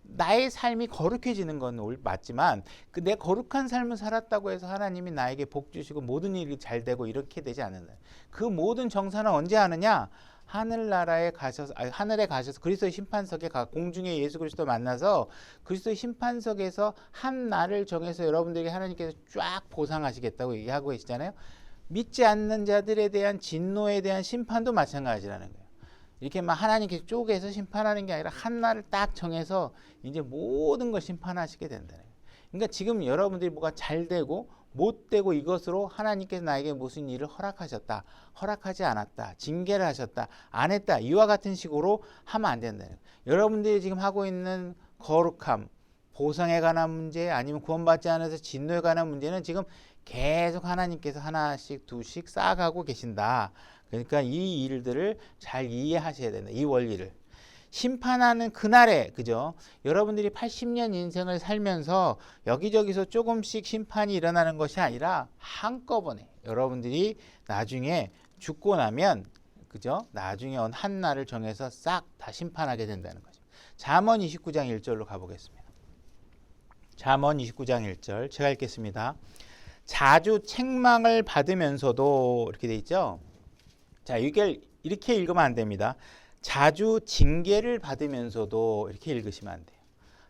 나의 삶이 거룩해지는 건 맞지만 내 거룩한 삶을 살았다고 해서 하나님이 나에게 복 주시고 모든 일이 잘 되고 이렇게 되지 않는다. 그 모든 정산은 언제 하느냐? 하늘에 가셔서 그리스도의 심판석에 공중에 예수 그리스도 만나서 그리스도의 심판석에서 한 날을 정해서 여러분들에게 하나님께서 쫙 보상하시겠다고 얘기하고 계시잖아요. 믿지 않는 자들에 대한 진노에 대한 심판도 마찬가지라는 거예요. 이렇게 막 하나님께 쪼개서 심판하는 게 아니라 한 날을 딱 정해서 이제 모든 걸 심판하시게 된다는 거예요. 그러니까 지금 여러분들이 뭐가 잘 되고 못 되고 이것으로 하나님께서 나에게 무슨 일을 허락하셨다, 허락하지 않았다, 징계를 하셨다, 안 했다, 이와 같은 식으로 하면 안 된다는 거예요. 여러분들이 지금 하고 있는 거룩함, 보상에 관한 문제, 아니면 구원받지 않아서 진노에 관한 문제는 지금 계속 하나님께서 하나씩 두씩 쌓아가고 계신다. 그러니까 이 일들을 잘 이해하셔야 된다. 이 원리를. 심판하는 그날에, 그죠? 여러분들이 80년 인생을 살면서 여기저기서 조금씩 심판이 일어나는 것이 아니라 한꺼번에 여러분들이 나중에 죽고 나면, 그죠? 나중에 한 날을 정해서 싹 다 심판하게 된다는 거죠. 잠언 29장 1절로 가보겠습니다. 잠언 29장 1절 제가 읽겠습니다. 자주 책망을 받으면서도, 이렇게 돼 있죠. 자, 이걸 이렇게 읽으면 안 됩니다. 자주 징계를 받으면서도, 이렇게 읽으시면 안 돼요.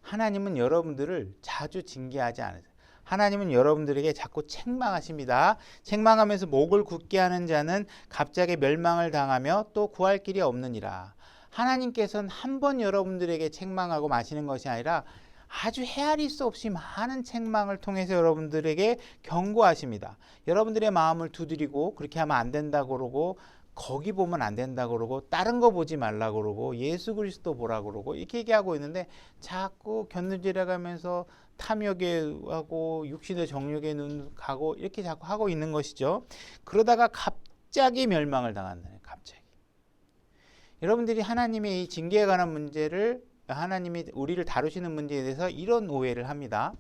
하나님은 여러분들을 자주 징계하지 않으세요. 하나님은 여러분들에게 자꾸 책망하십니다. 책망하면서 목을 굳게 하는 자는 갑자기 멸망을 당하며 또 구할 길이 없느니라. 하나님께서는 한 번 여러분들에게 책망하고 마시는 것이 아니라 아주 헤아릴 수 없이 많은 책망을 통해서 여러분들에게 경고하십니다. 여러분들의 마음을 두드리고 그렇게 하면 안 된다고 그러고, 거기 보면 안 된다고 그러고, 다른 거 보지 말라고 그러고, 예수 그리스도 보라고 그러고, 이렇게 얘기하고 있는데 자꾸 견눈질해 가면서 탐욕에 하고 육신의 정욕에 눈 가고 이렇게 자꾸 하고 있는 것이죠. 그러다가 갑자기 멸망을 당한다. 갑자기. 여러분들이 하나님의 이 징계에 관한 문제를, 하나님이 우리를 다루시는 문제에 대해서 이런 오해를 합니다.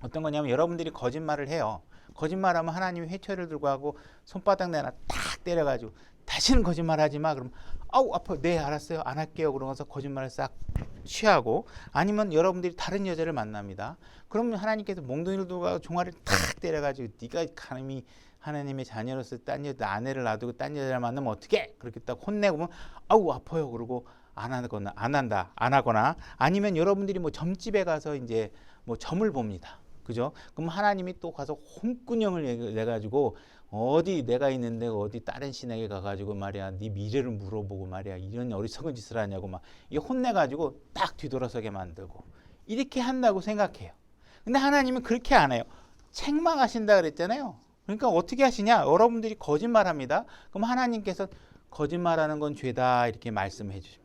어떤 거냐면 여러분들이 거짓말을 해요. 거짓말하면 하나님이 회초리를 들고 하고 손바닥 내나 딱 때려가지고 다시는 거짓말하지 마. 그럼 아우 아파. 네 알았어요. 안 할게요. 그러면서 거짓말을 싹 취하고, 아니면 여러분들이 다른 여자를 만납니다. 그러면 하나님께서 몽둥이를 들고 가고 종아리를 탁 때려가지고 네가 감히 하나님의 자녀로서 딴 여자 아내를 놔두고 딴 여자를 만나면 어떻게? 그렇게 딱 혼내고 보면 아우 아파요. 그러고 안 하거나, 아니면 여러분들이 점집에 가서 이제 점을 봅니다. 그죠? 그럼 하나님이 또 가서 홍군형을 내가지고 어디 내가 있는데 어디 다른 신에게 가가지고 말이야 네 미래를 물어보고 말이야 이런 어리석은 짓을 하냐고 막 혼내가지고 딱 뒤돌아서게 만들고 이렇게 한다고 생각해요. 근데 하나님은 그렇게 안 해요. 책망하신다 그랬잖아요. 그러니까 어떻게 하시냐? 여러분들이 거짓말합니다. 그럼 하나님께서 거짓말하는 건 죄다 이렇게 말씀해 주십니다.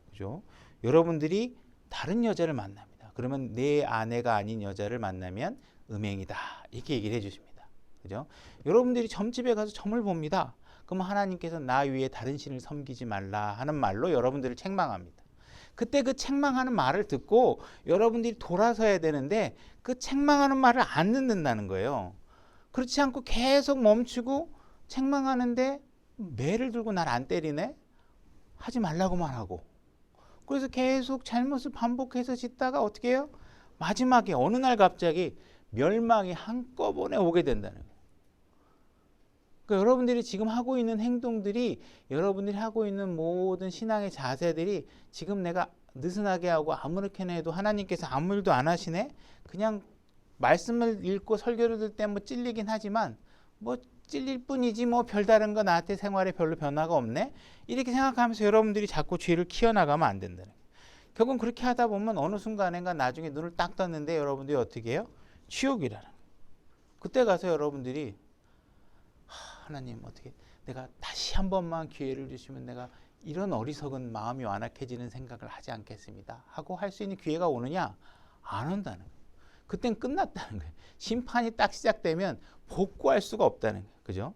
그죠? 여러분들이 다른 여자를 만납니다. 그러면 내 아내가 아닌 여자를 만나면 음행이다. 이렇게 얘기를 해 주십니다. 그죠? 여러분들이 점집에 가서 점을 봅니다. 그럼 하나님께서 나 위에 다른 신을 섬기지 말라 하는 말로 여러분들을 책망합니다. 그때 그 책망하는 말을 듣고 여러분들이 돌아서야 되는데 그 책망하는 말을 안 듣는다는 거예요. 그렇지 않고 계속 멈추고 책망하는데 매를 들고 날 안 때리네? 하지 말라고만 하고. 그래서 계속 잘못을 반복해서 짓다가 어떻게 해요? 마지막에 어느 날 갑자기 멸망이 한꺼번에 오게 된다는 거예요. 그러니까 여러분들이 지금 하고 있는 행동들이, 여러분들이 하고 있는 모든 신앙의 자세들이 지금 내가 느슨하게 하고 아무렇게나 해도 하나님께서 아무 일도 안 하시네? 그냥 말씀을 읽고 설교를 들 때 뭐 찔리긴 하지만 뭐 찔릴 뿐이지 뭐 별다른 거 나한테 생활에 별로 변화가 없네? 이렇게 생각하면서 여러분들이 자꾸 죄를 키워나가면 안 된다는 거예요. 결국은 그렇게 하다 보면 어느 순간인가 나중에 눈을 딱 떴는데 여러분들이 어떻게 해요? 지옥이라는 거예요. 그때 가서 여러분들이 하나님 어떻게 내가 다시 한 번만 기회를 주시면 내가 이런 어리석은 마음이 완악해지는 생각을 하지 않겠습니다 하고 할 수 있는 기회가 오느냐? 안 온다는 거예요. 그땐 끝났다는 거예요. 심판이 딱 시작되면 복구할 수가 없다는 거예요. 그죠?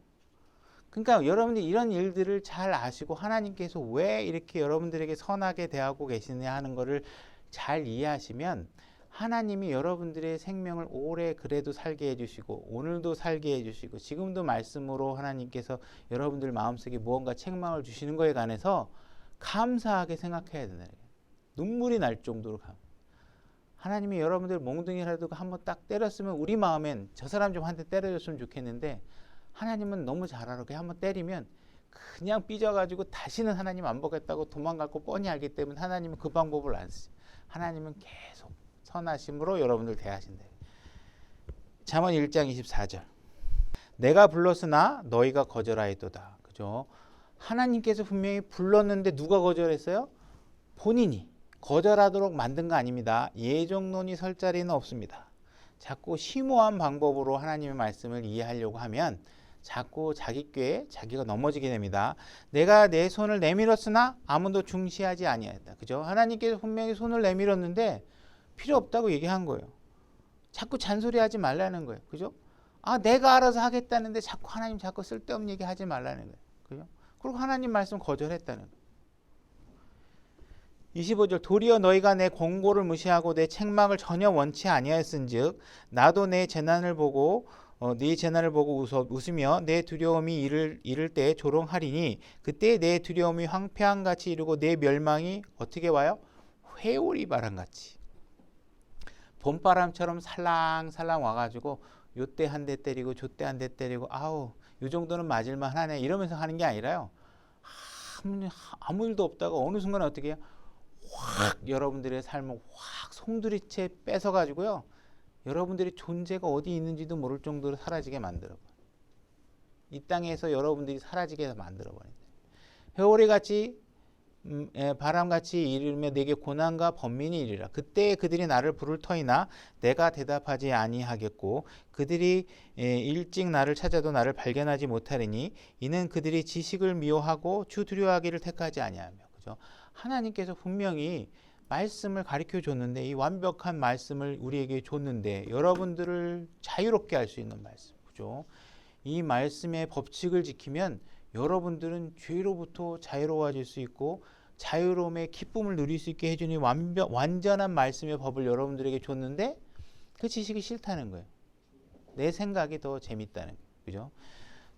그러니까 여러분들이 이런 일들을 잘 아시고 하나님께서 왜 이렇게 여러분들에게 선하게 대하고 계시느냐 하는 거를 잘 이해하시면 하나님이 여러분들의 생명을 오래 그래도 살게 해주시고 오늘도 살게 해주시고 지금도 말씀으로 하나님께서 여러분들 마음속에 무언가 책망을 주시는 거에 관해서 감사하게 생각해야 된다는 거예요. 눈물이 날 정도로 하나님이 여러분들 몽둥이라도 한번 딱 때렸으면 우리 마음엔 저 사람 좀 한 대 때려줬으면 좋겠는데 하나님은 너무 잘 알아. 한번 때리면 그냥 삐져가지고 다시는 하나님 안 보겠다고 도망갈 거 뻔히 알기 때문에 하나님은 그 방법을 안 쓰죠. 하나님은 계속 선하심으로 여러분들 대하신다. 잠언 1장 24절. 내가 불렀으나 너희가 거절하였도다. 그죠? 하나님께서 분명히 불렀는데 누가 거절했어요? 본인이 거절하도록 만든 거 아닙니다. 예정론이 설 자리는 없습니다. 자꾸 심오한 방법으로 하나님의 말씀을 이해하려고 하면 자꾸 자기 꾀에 자기가 넘어지게 됩니다. 내가 내 손을 내밀었으나 아무도 중시하지 아니하였다. 그죠? 하나님께서 분명히 손을 내밀었는데 필요 없다고 얘기한 거예요. 자꾸 잔소리하지 말라는 거예요. 그죠? 아, 내가 알아서 하겠다는데 자꾸 하나님 자꾸 쓸데없는 얘기 하지 말라는 거예요. 그죠? 그리고 하나님 말씀 거절했다는 거예요. 25절. 도리어 너희가 내 권고를 무시하고 내 책망을 전혀 원치 아니하였은즉 나도 내 재난을 보고 네 재난을 보고 웃으며 내 두려움이 이를 때에 조롱하리니 그때 내 두려움이 황폐함같이 이르고 내 멸망이 어떻게 와요? 회오리 바람같이 봄바람처럼 살랑살랑 와가지고 요때 한 대 때리고 저때 한 대 때리고 아우 요 정도는 맞을만 하네 이러면서 하는 게 아니라요. 아무 일도 없다가 어느 순간에 어떻게 해요? 확 여러분들의 삶을 확 송두리째 뺏어가지고요. 여러분들의 존재가 어디 있는지도 모를 정도로 사라지게 만들어버려요. 이 땅에서 여러분들이 사라지게 만들어버려요. 회오리같이 바람같이 이르며 내게 고난과 번민이 이르리라. 그때 그들이 나를 부를 터이나 내가 대답하지 아니하겠고 그들이 일찍 나를 찾아도 나를 발견하지 못하리니 이는 그들이 지식을 미워하고 주 두려워하기를 택하지 아니하며. 그죠? 하나님께서 분명히 말씀을 가르쳐 줬는데 이 완벽한 말씀을 우리에게 줬는데 여러분들을 자유롭게 할 수 있는 말씀. 그죠? 이 말씀의 법칙을 지키면 여러분들은 죄로부터 자유로워질 수 있고 자유로움의 기쁨을 누릴 수 있게 해주는 완전한 말씀의 법을 여러분들에게 줬는데 그 지식이 싫다는 거예요. 내 생각이 더 재밌다는 거예요. 그죠?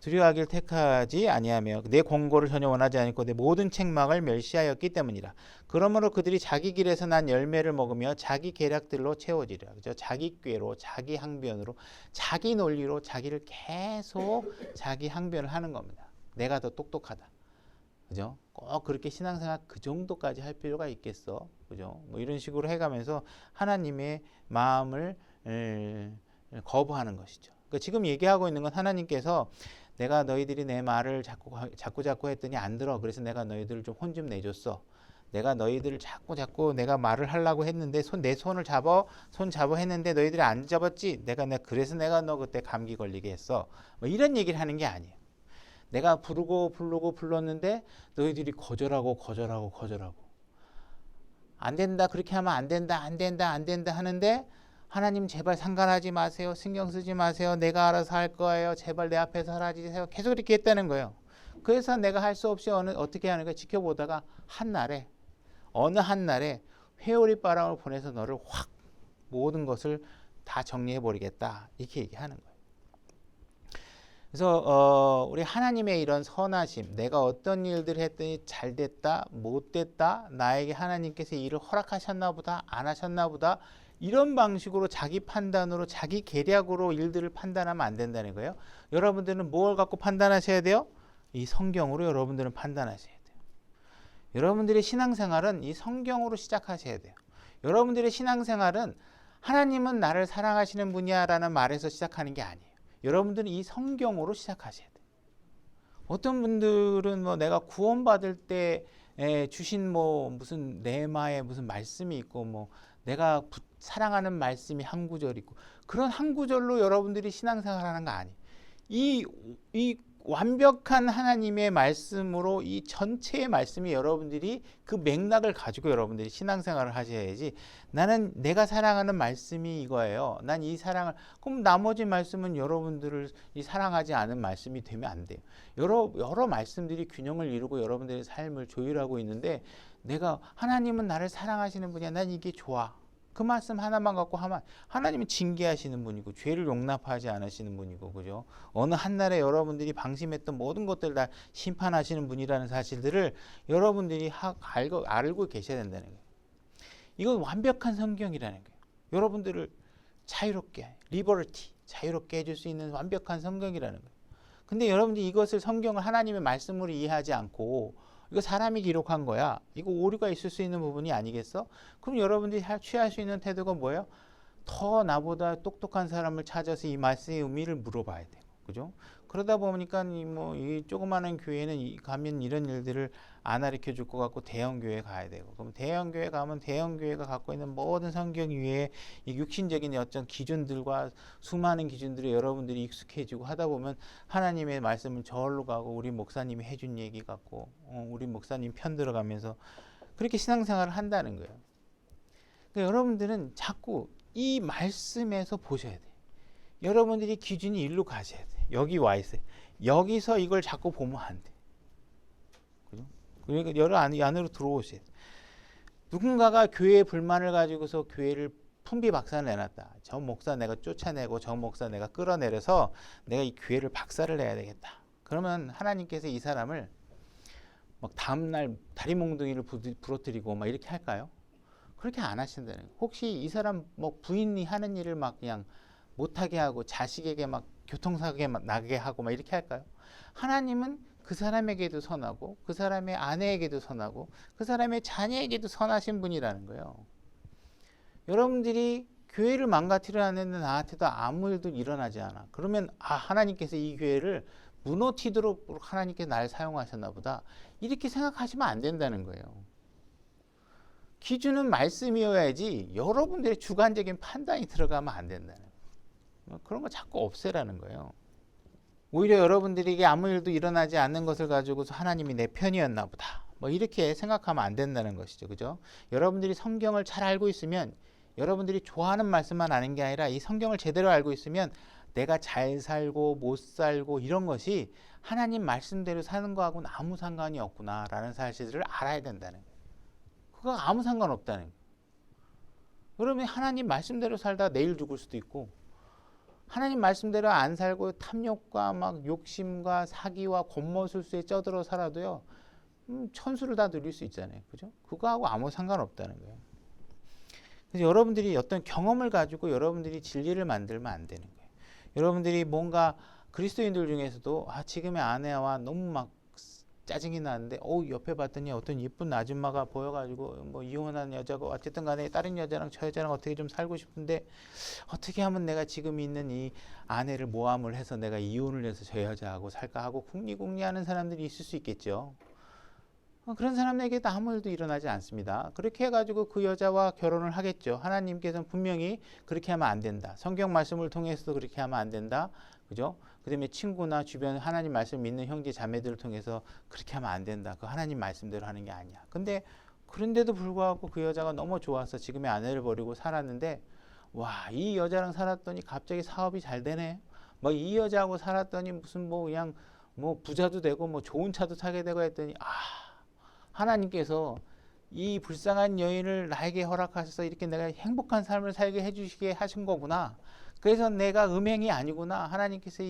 두려워하기를 택하지 아니하며 내 권고를 전혀 원하지 않고 내 모든 책망을 멸시하였기 때문이라. 그러므로 그들이 자기 길에서 난 열매를 먹으며 자기 계략들로 채워지리라. 그죠? 자기 꾀로, 자기 항변으로, 자기 논리로 자기를 계속 자기 항변을 하는 겁니다. 내가 더 똑똑하다. 그죠? 꼭 그렇게 신앙생활 그 정도까지 할 필요가 있겠어. 그죠? 뭐 이런 식으로 해가면서 하나님의 마음을 거부하는 것이죠. 그러니까 지금 얘기하고 있는 건 하나님께서 내가 너희들이 내 말을 자꾸 했더니 안 들어. 그래서 내가 너희들을 좀 혼 좀 내줬어. 내가 너희들을 자꾸 내가 말을 하려고 했는데 내 손을 손 잡아 했는데 너희들이 안 잡았지. 그래서 내가 너 그때 감기 걸리게 했어. 뭐 이런 얘기를 하는 게 아니에요. 내가 불렀는데 너희들이 거절하고 안 된다. 그렇게 하면 안 된다 하는데 하나님 제발 상관하지 마세요. 신경 쓰지 마세요. 내가 알아서 할 거예요. 제발 내 앞에서 사라지세요. 계속 이렇게 했다는 거예요. 그래서 내가 할 수 없이 어떻게 하는 거야? 지켜보다가 어느 한날에 회오리 바람을 보내서 너를 확 모든 것을 다 정리해 버리겠다. 이렇게 얘기하는 거예요. 그래서 우리 하나님의 이런 선하심, 내가 어떤 일들을 했더니 잘 됐다, 못 됐다, 나에게 하나님께서 일을 허락하셨나 보다, 안 하셨나 보다, 이런 방식으로 자기 판단으로 자기 계략으로 일들을 판단하면 안 된다는 거예요. 여러분들은 뭘 갖고 판단하셔야 돼요? 이 성경으로 여러분들은 판단하셔야 돼요. 여러분들의 신앙생활은 이 성경으로 시작하셔야 돼요. 여러분들의 신앙생활은 하나님은 나를 사랑하시는 분이야 라는 말에서 시작하는 게 아니에요. 여러분들은 이 성경으로 시작하셔야 돼요. 어떤 분들은 뭐 내가 구원받을 때 주신 뭐 무슨 레마의 무슨 말씀이 있고 뭐 내가 사랑하는 말씀이 한 구절 있고 그런 한 구절로 여러분들이 신앙생활하는 거 아니에요. 이 완벽한 하나님의 말씀으로 이 전체의 말씀이 여러분들이 그 맥락을 가지고 여러분들이 신앙생활을 하셔야지. 나는 내가 사랑하는 말씀이 이거예요. 난 이 사랑을, 그럼 나머지 말씀은 여러분들을 이 사랑하지 않은 말씀이 되면 안 돼요. 여러 말씀들이 균형을 이루고 여러분들의 삶을 조율하고 있는데 내가 하나님은 나를 사랑하시는 분이야. 난 이게 좋아. 그 말씀 하나만 갖고 하면 하나님은 징계하시는 분이고 죄를 용납하지 않으시는 분이고, 그죠? 어느 한날에 여러분들이 방심했던 모든 것들 다 심판하시는 분이라는 사실들을 여러분들이 알고 계셔야 된다는 거예요. 이건 완벽한 성경이라는 거예요. 여러분들을 자유롭게, 리버티, 자유롭게 해줄 수 있는 완벽한 성경이라는 거예요. 근데 여러분들이 이것을 성경을 하나님의 말씀으로 이해하지 않고 이거 사람이 기록한 거야. 이거 오류가 있을 수 있는 부분이 아니겠어? 그럼 여러분들이 취할 수 있는 태도가 뭐예요? 더 나보다 똑똑한 사람을 찾아서 이 말씀의 의미를 물어봐야 돼요. 그죠? 그러다 보니까 이 조그마한 교회는 가면 이런 일들을 안 가르쳐 줄 것 같고 대형 교회 가야 되고, 그럼 대형 교회 가면 대형 교회가 갖고 있는 모든 성경 위에 이 육신적인 어떤 기준들과 수많은 기준들이 여러분들이 익숙해지고 하다 보면 하나님의 말씀은 저울로 가고 우리 목사님이 해준 얘기 같고 우리 목사님 편 들어가면서 그렇게 신앙생활을 한다는 거예요. 그러니까 여러분들은 자꾸 이 말씀에서 보셔야 돼요. 여러분들이 기준이 일로 가셔야 돼요. 여기 와 있어요. 여기서 이걸 자꾸 보면 안 돼. 그죠? 그러니까 여러 안으로 들어오셔야 돼. 누군가가 교회에 불만을 가지고서 교회를 풍비 박살 내놨다. 저 목사 내가 쫓아내고 저 목사 내가 끌어내려서 내가 이 교회를 박살을 내야 되겠다. 그러면 하나님께서 이 사람을 막 다음날 다리 몽둥이를 부러뜨리고 막 이렇게 할까요? 그렇게 안 하신다는 거예요. 혹시 이 사람 뭐 부인이 하는 일을 막 그냥 못하게 하고 자식에게 막 교통사고에 나게 하고 막 이렇게 할까요? 하나님은 그 사람에게도 선하고 그 사람의 아내에게도 선하고 그 사람의 자녀에게도 선하신 분이라는 거예요. 여러분들이 교회를 망가뜨리려는 나한테도 아무 일도 일어나지 않아. 그러면 하나님께서 이 교회를 무너뜨리도록 하나님께서 날 사용하셨나 보다. 이렇게 생각하시면 안 된다는 거예요. 기준은 말씀이어야지 여러분들의 주관적인 판단이 들어가면 안 된다는 거예요. 그런 거 자꾸 없애라는 거예요. 오히려 여러분들에게 아무 일도 일어나지 않는 것을 가지고서 하나님이 내 편이었나 보다. 뭐 이렇게 생각하면 안 된다는 것이죠. 그죠? 여러분들이 성경을 잘 알고 있으면 여러분들이 좋아하는 말씀만 아는 게 아니라 이 성경을 제대로 알고 있으면 내가 잘 살고 못 살고 이런 것이 하나님 말씀대로 사는 거하고는 아무 상관이 없구나라는 사실을 알아야 된다는 거예요. 그거 아무 상관없다는 거예요. 여러분이 하나님 말씀대로 살다 내일 죽을 수도 있고 하나님 말씀대로 안 살고 탐욕과 막 욕심과 사기와 곤모술수에 쩌들어 살아도요 천수를 다 누릴 수 있잖아요. 그죠? 그거하고 아무 상관없다는 거예요. 그래서 여러분들이 어떤 경험을 가지고 여러분들이 진리를 만들면 안 되는 거예요. 여러분들이 뭔가 그리스도인들 중에서도 지금의 아내와 너무 막 짜증이 나는데 옆에 봤더니 어떤 예쁜 아줌마가 보여가지고 뭐 이혼한 여자고 어쨌든 간에 다른 여자랑 저 여자랑 어떻게 좀 살고 싶은데 어떻게 하면 내가 지금 있는 이 아내를 모함을 해서 내가 이혼을 해서 저 여자하고 살까 하고 궁리궁리하는 사람들이 있을 수 있겠죠. 그런 사람에게도 아무 일도 일어나지 않습니다. 그렇게 해가지고 그 여자와 결혼을 하겠죠. 하나님께서는 분명히 그렇게 하면 안 된다. 성경 말씀을 통해서도 그렇게 하면 안 된다. 그죠? 그 다음에 친구나 주변 하나님 말씀 믿는 형제 자매들을 통해서 그렇게 하면 안 된다. 그 하나님 말씀대로 하는 게 아니야. 근데 그런데도 불구하고 그 여자가 너무 좋아서 지금의 아내를 버리고 살았는데 이 여자랑 살았더니 갑자기 사업이 잘 되네. 뭐 이 여자하고 살았더니 무슨 뭐 그냥 뭐 부자도 되고 뭐 좋은 차도 타게 되고 했더니 하나님께서 이 불쌍한 여인을 나에게 허락하셔서 이렇게 내가 행복한 삶을 살게 해주시게 하신 거구나. 그래서 내가 음행이 아니구나. 하나님께서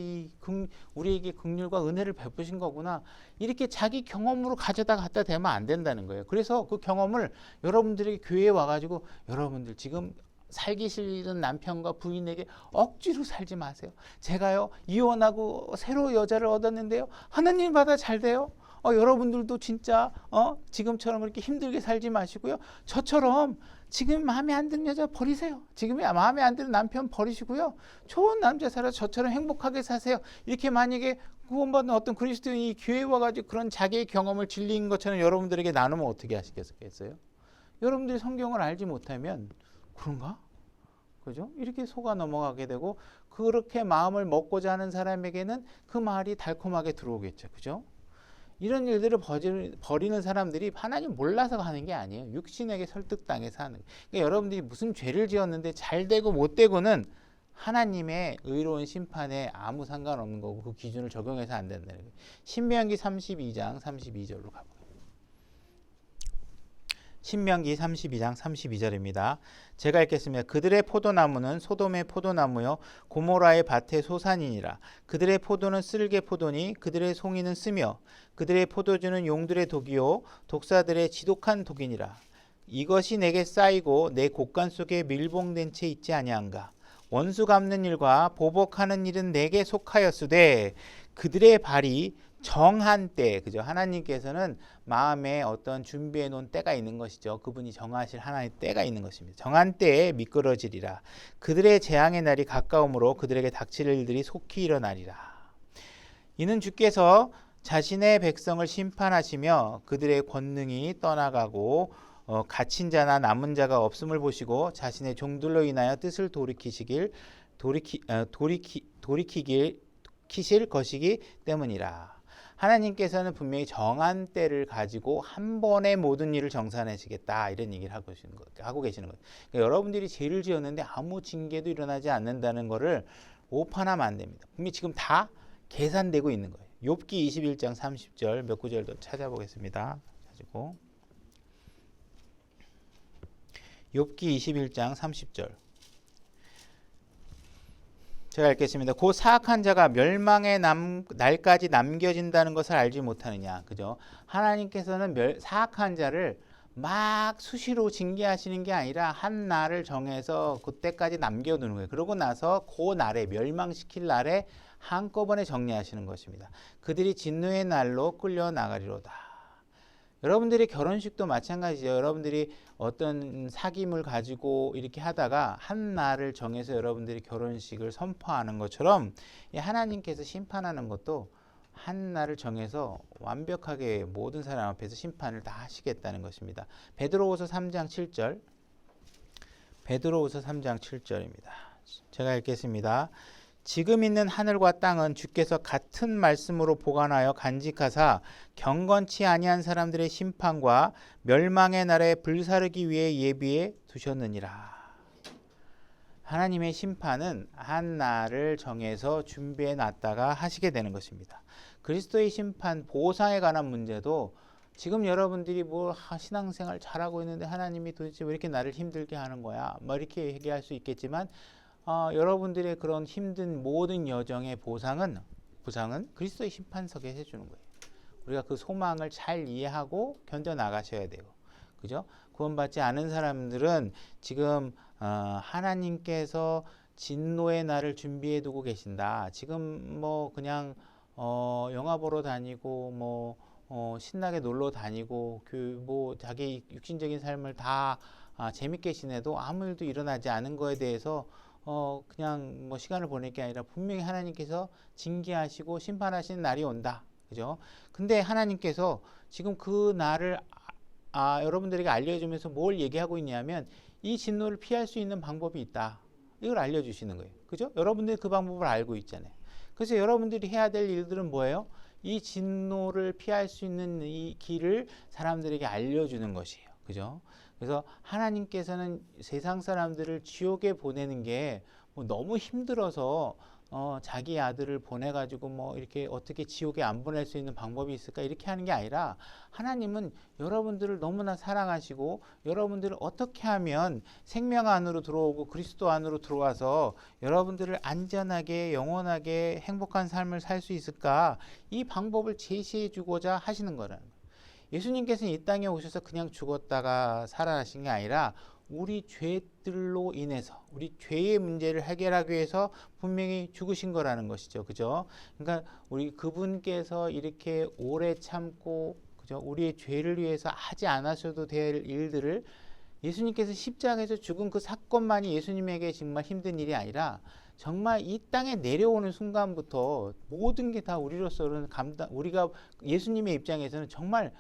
우리에게 긍휼과 은혜를 베푸신 거구나. 이렇게 자기 경험으로 가져다 갖다 대면 안 된다는 거예요. 그래서 그 경험을 여러분들에게 교회에 와가지고 여러분들 지금 살기 싫은 남편과 부인에게 억지로 살지 마세요. 제가요 이혼하고 새로 여자를 얻었는데요. 하나님마다 잘 돼요. 여러분들도 진짜 지금처럼 그렇게 힘들게 살지 마시고요. 저처럼 지금 마음에 안 드는 여자 버리세요. 지금 마음에 안 드는 남편 버리시고요. 좋은 남자 살아 저처럼 행복하게 사세요. 이렇게 만약에 구원받는 어떤 그리스도인이 교회에 와가지고 그런 자기의 경험을 진리인 것처럼 여러분들에게 나누면 어떻게 하시겠어요? 여러분들이 성경을 알지 못하면 그런가? 그죠? 이렇게 속아 넘어가게 되고 그렇게 마음을 먹고자 하는 사람에게는 그 말이 달콤하게 들어오겠죠. 그죠? 이런 일들을 버리는 사람들이 하나님 몰라서 하는 게 아니에요. 육신에게 설득당해서 하는 거예요. 그러니까 여러분들이 무슨 죄를 지었는데 잘 되고 못 되고는 하나님의 의로운 심판에 아무 상관없는 거고 그 기준을 적용해서 안 된다는 거예요. 신명기 32장 32절로 가보겠습니다. 신명기 32장 32절입니다. 제가 읽겠습니다. 그들의 포도나무는 소돔의 포도나무요 고모라의 밭의 소산이니라. 그들의 포도는 쓸개 포도니 그들의 송이는 쓰며 그들의 포도주는 용들의 독이요 독사들의 지독한 독이니라. 이것이 내게 쌓이고 내 곳간 속에 밀봉된 채 있지 아니한가. 원수 갚는 일과 보복하는 일은 내게 속하였으되 그들의 발이 정한 때, 그죠? 하나님께서는 마음에 어떤 준비해 놓은 때가 있는 것이죠. 그분이 정하실 하나의 때가 있는 것입니다. 정한 때에 미끄러지리라. 그들의 재앙의 날이 가까우므로 그들에게 닥칠 일들이 속히 일어나리라. 이는 주께서 자신의 백성을 심판하시며 그들의 권능이 떠나가고 갇힌 자나 남은 자가 없음을 보시고 자신의 종들로 인하여 뜻을 돌이키실 것이기 때문이라. 하나님께서는 분명히 정한 때를 가지고 한 번에 모든 일을 정산하시겠다 이런 얘기를 하고 계시는 거예요. 그러니까 여러분들이 죄를 지었는데 아무 징계도 일어나지 않는다는 것을 오판하면 안 됩니다. 분명히 지금 다 계산되고 있는 거예요. 욥기 21장 30절 몇 구절 더 찾아보겠습니다. 가지고 욥기 21장 30절 제가 읽겠습니다. 그 사악한 자가 멸망의 날까지 남겨진다는 것을 알지 못하느냐. 그죠? 하나님께서는 사악한 자를 막 수시로 징계하시는 게 아니라 한 날을 정해서 그때까지 남겨두는 거예요. 그러고 나서 그 날에 멸망시킬 날에 한꺼번에 정리하시는 것입니다. 그들이 진노의 날로 끌려나가리로다. 여러분들이 결혼식도 마찬가지죠. 여러분들이 어떤 사귐을 가지고 이렇게 하다가 한 날을 정해서 여러분들이 결혼식을 선포하는 것처럼 하나님께서 심판하는 것도 한 날을 정해서 완벽하게 모든 사람 앞에서 심판을 다 하시겠다는 것입니다. 베드로후서 3장 7절 베드로후서 3장 7절입니다. 제가 읽겠습니다. 지금 있는 하늘과 땅은 주께서 같은 말씀으로 보관하여 간직하사 경건치 아니한 사람들의 심판과 멸망의 날에 불사르기 위해 예비해 두셨느니라. 하나님의 심판은 한 날을 정해서 준비해 놨다가 하시게 되는 것입니다. 그리스도의 심판, 보상에 관한 문제도 지금 여러분들이 신앙생활 잘하고 있는데 하나님이 도대체 왜 이렇게 나를 힘들게 하는 거야? 이렇게 얘기할 수 있겠지만 여러분들의 그런 힘든 모든 여정의 보상은 그리스도의 심판석에 해주는 거예요. 우리가 그 소망을 잘 이해하고 견뎌 나가셔야 돼요. 그죠? 구원받지 않은 사람들은 지금 하나님께서 진노의 날을 준비해 두고 계신다. 지금 그냥 영화 보러 다니고 신나게 놀러 다니고 자기 육신적인 삶을 다 재밌게 지내도 아무 일도 일어나지 않은 거에 대해서 그냥 시간을 보낼 게 아니라 분명히 하나님께서 징계하시고 심판하시는 날이 온다. 그죠? 근데 하나님께서 지금 그 날을 여러분들에게 알려주면서 뭘 얘기하고 있냐면 이 진노를 피할 수 있는 방법이 있다. 이걸 알려주시는 거예요. 그죠? 여러분들이 그 방법을 알고 있잖아요. 그래서 여러분들이 해야 될 일들은 뭐예요? 이 진노를 피할 수 있는 이 길을 사람들에게 알려주는 것이에요. 그죠? 그래서 하나님께서는 세상 사람들을 지옥에 보내는 게 너무 힘들어서 자기 아들을 보내가지고 뭐 이렇게 어떻게 지옥에 안 보낼 수 있는 방법이 있을까 이렇게 하는 게 아니라 하나님은 여러분들을 너무나 사랑하시고 여러분들을 어떻게 하면 생명 안으로 들어오고 그리스도 안으로 들어와서 여러분들을 안전하게 영원하게 행복한 삶을 살 수 있을까 이 방법을 제시해 주고자 하시는 거라는 거예요. 예수님께서는 이 땅에 오셔서 그냥 죽었다가 살아나신 게 아니라 우리 죄들로 인해서 우리 죄의 문제를 해결하기 위해서 분명히 죽으신 거라는 것이죠. 그죠? 그러니까 우리 그분께서 이렇게 오래 참고 그죠? 우리의 죄를 위해서 하지 않으셔도 될 일들을 예수님께서 십자가에서 죽은 그 사건만이 예수님에게 정말 힘든 일이 아니라 정말 이 땅에 내려오는 순간부터 모든 게 다 우리로서는 우리가 예수님의 입장에서는 정말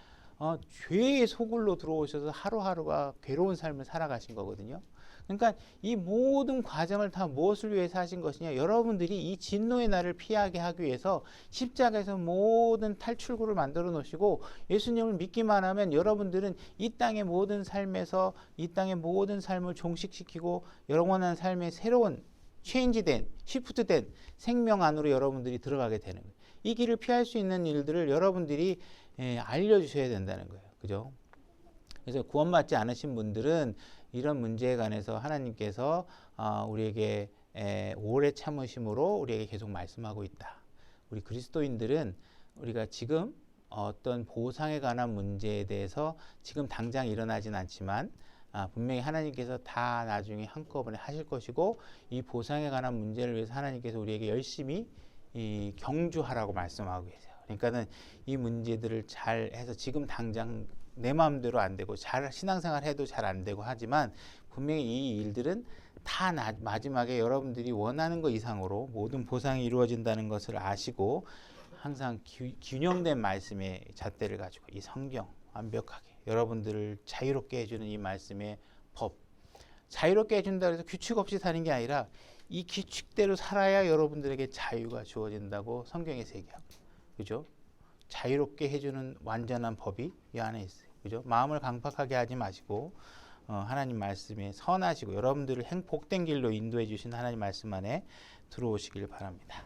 죄의 소굴로 들어오셔서 하루하루가 괴로운 삶을 살아가신 거거든요. 그러니까 이 모든 과정을 다 무엇을 위해서 하신 것이냐? 여러분들이 이 진노의 날을 피하게 하기 위해서 십자가에서 모든 탈출구를 만들어 놓으시고 예수님을 믿기만 하면 여러분들은 이 땅의 모든 삶에서 이 땅의 모든 삶을 종식시키고 영원한 삶의 새로운 체인지된, 시프트된 생명 안으로 여러분들이 들어가게 되는 거예요. 이 길을 피할 수 있는 일들을 여러분들이 알려주셔야 된다는 거예요. 그죠? 그래서 구원받지 않으신 분들은 이런 문제에 관해서 하나님께서 우리에게 오래 참으심으로 우리에게 계속 말씀하고 있다. 우리 그리스도인들은 우리가 지금 어떤 보상에 관한 문제에 대해서 지금 당장 일어나진 않지만 분명히 하나님께서 다 나중에 한꺼번에 하실 것이고 이 보상에 관한 문제를 위해서 하나님께서 우리에게 열심히 경주하라고 말씀하고 계세요. 그러니까는 이 문제들을 잘 해서 지금 당장 내 마음대로 안 되고 잘 신앙생활 해도 잘 안 되고 하지만 분명히 이 일들은 다 마지막에 여러분들이 원하는 것 이상으로 모든 보상이 이루어진다는 것을 아시고 항상 균형된 말씀의 잣대를 가지고 이 성경 완벽하게 여러분들을 자유롭게 해주는 이 말씀의 법 자유롭게 해준다 해서 규칙 없이 사는 게 아니라 이 규칙대로 살아야 여러분들에게 자유가 주어진다고 성경에서 얘기하고 그죠? 자유롭게 해주는 완전한 법이 이 안에 있어요. 그죠? 마음을 강팍하게 하지 마시고 하나님 말씀에 선하시고 여러분들을 복된 길로 인도해 주신 하나님 말씀 안에 들어오시길 바랍니다.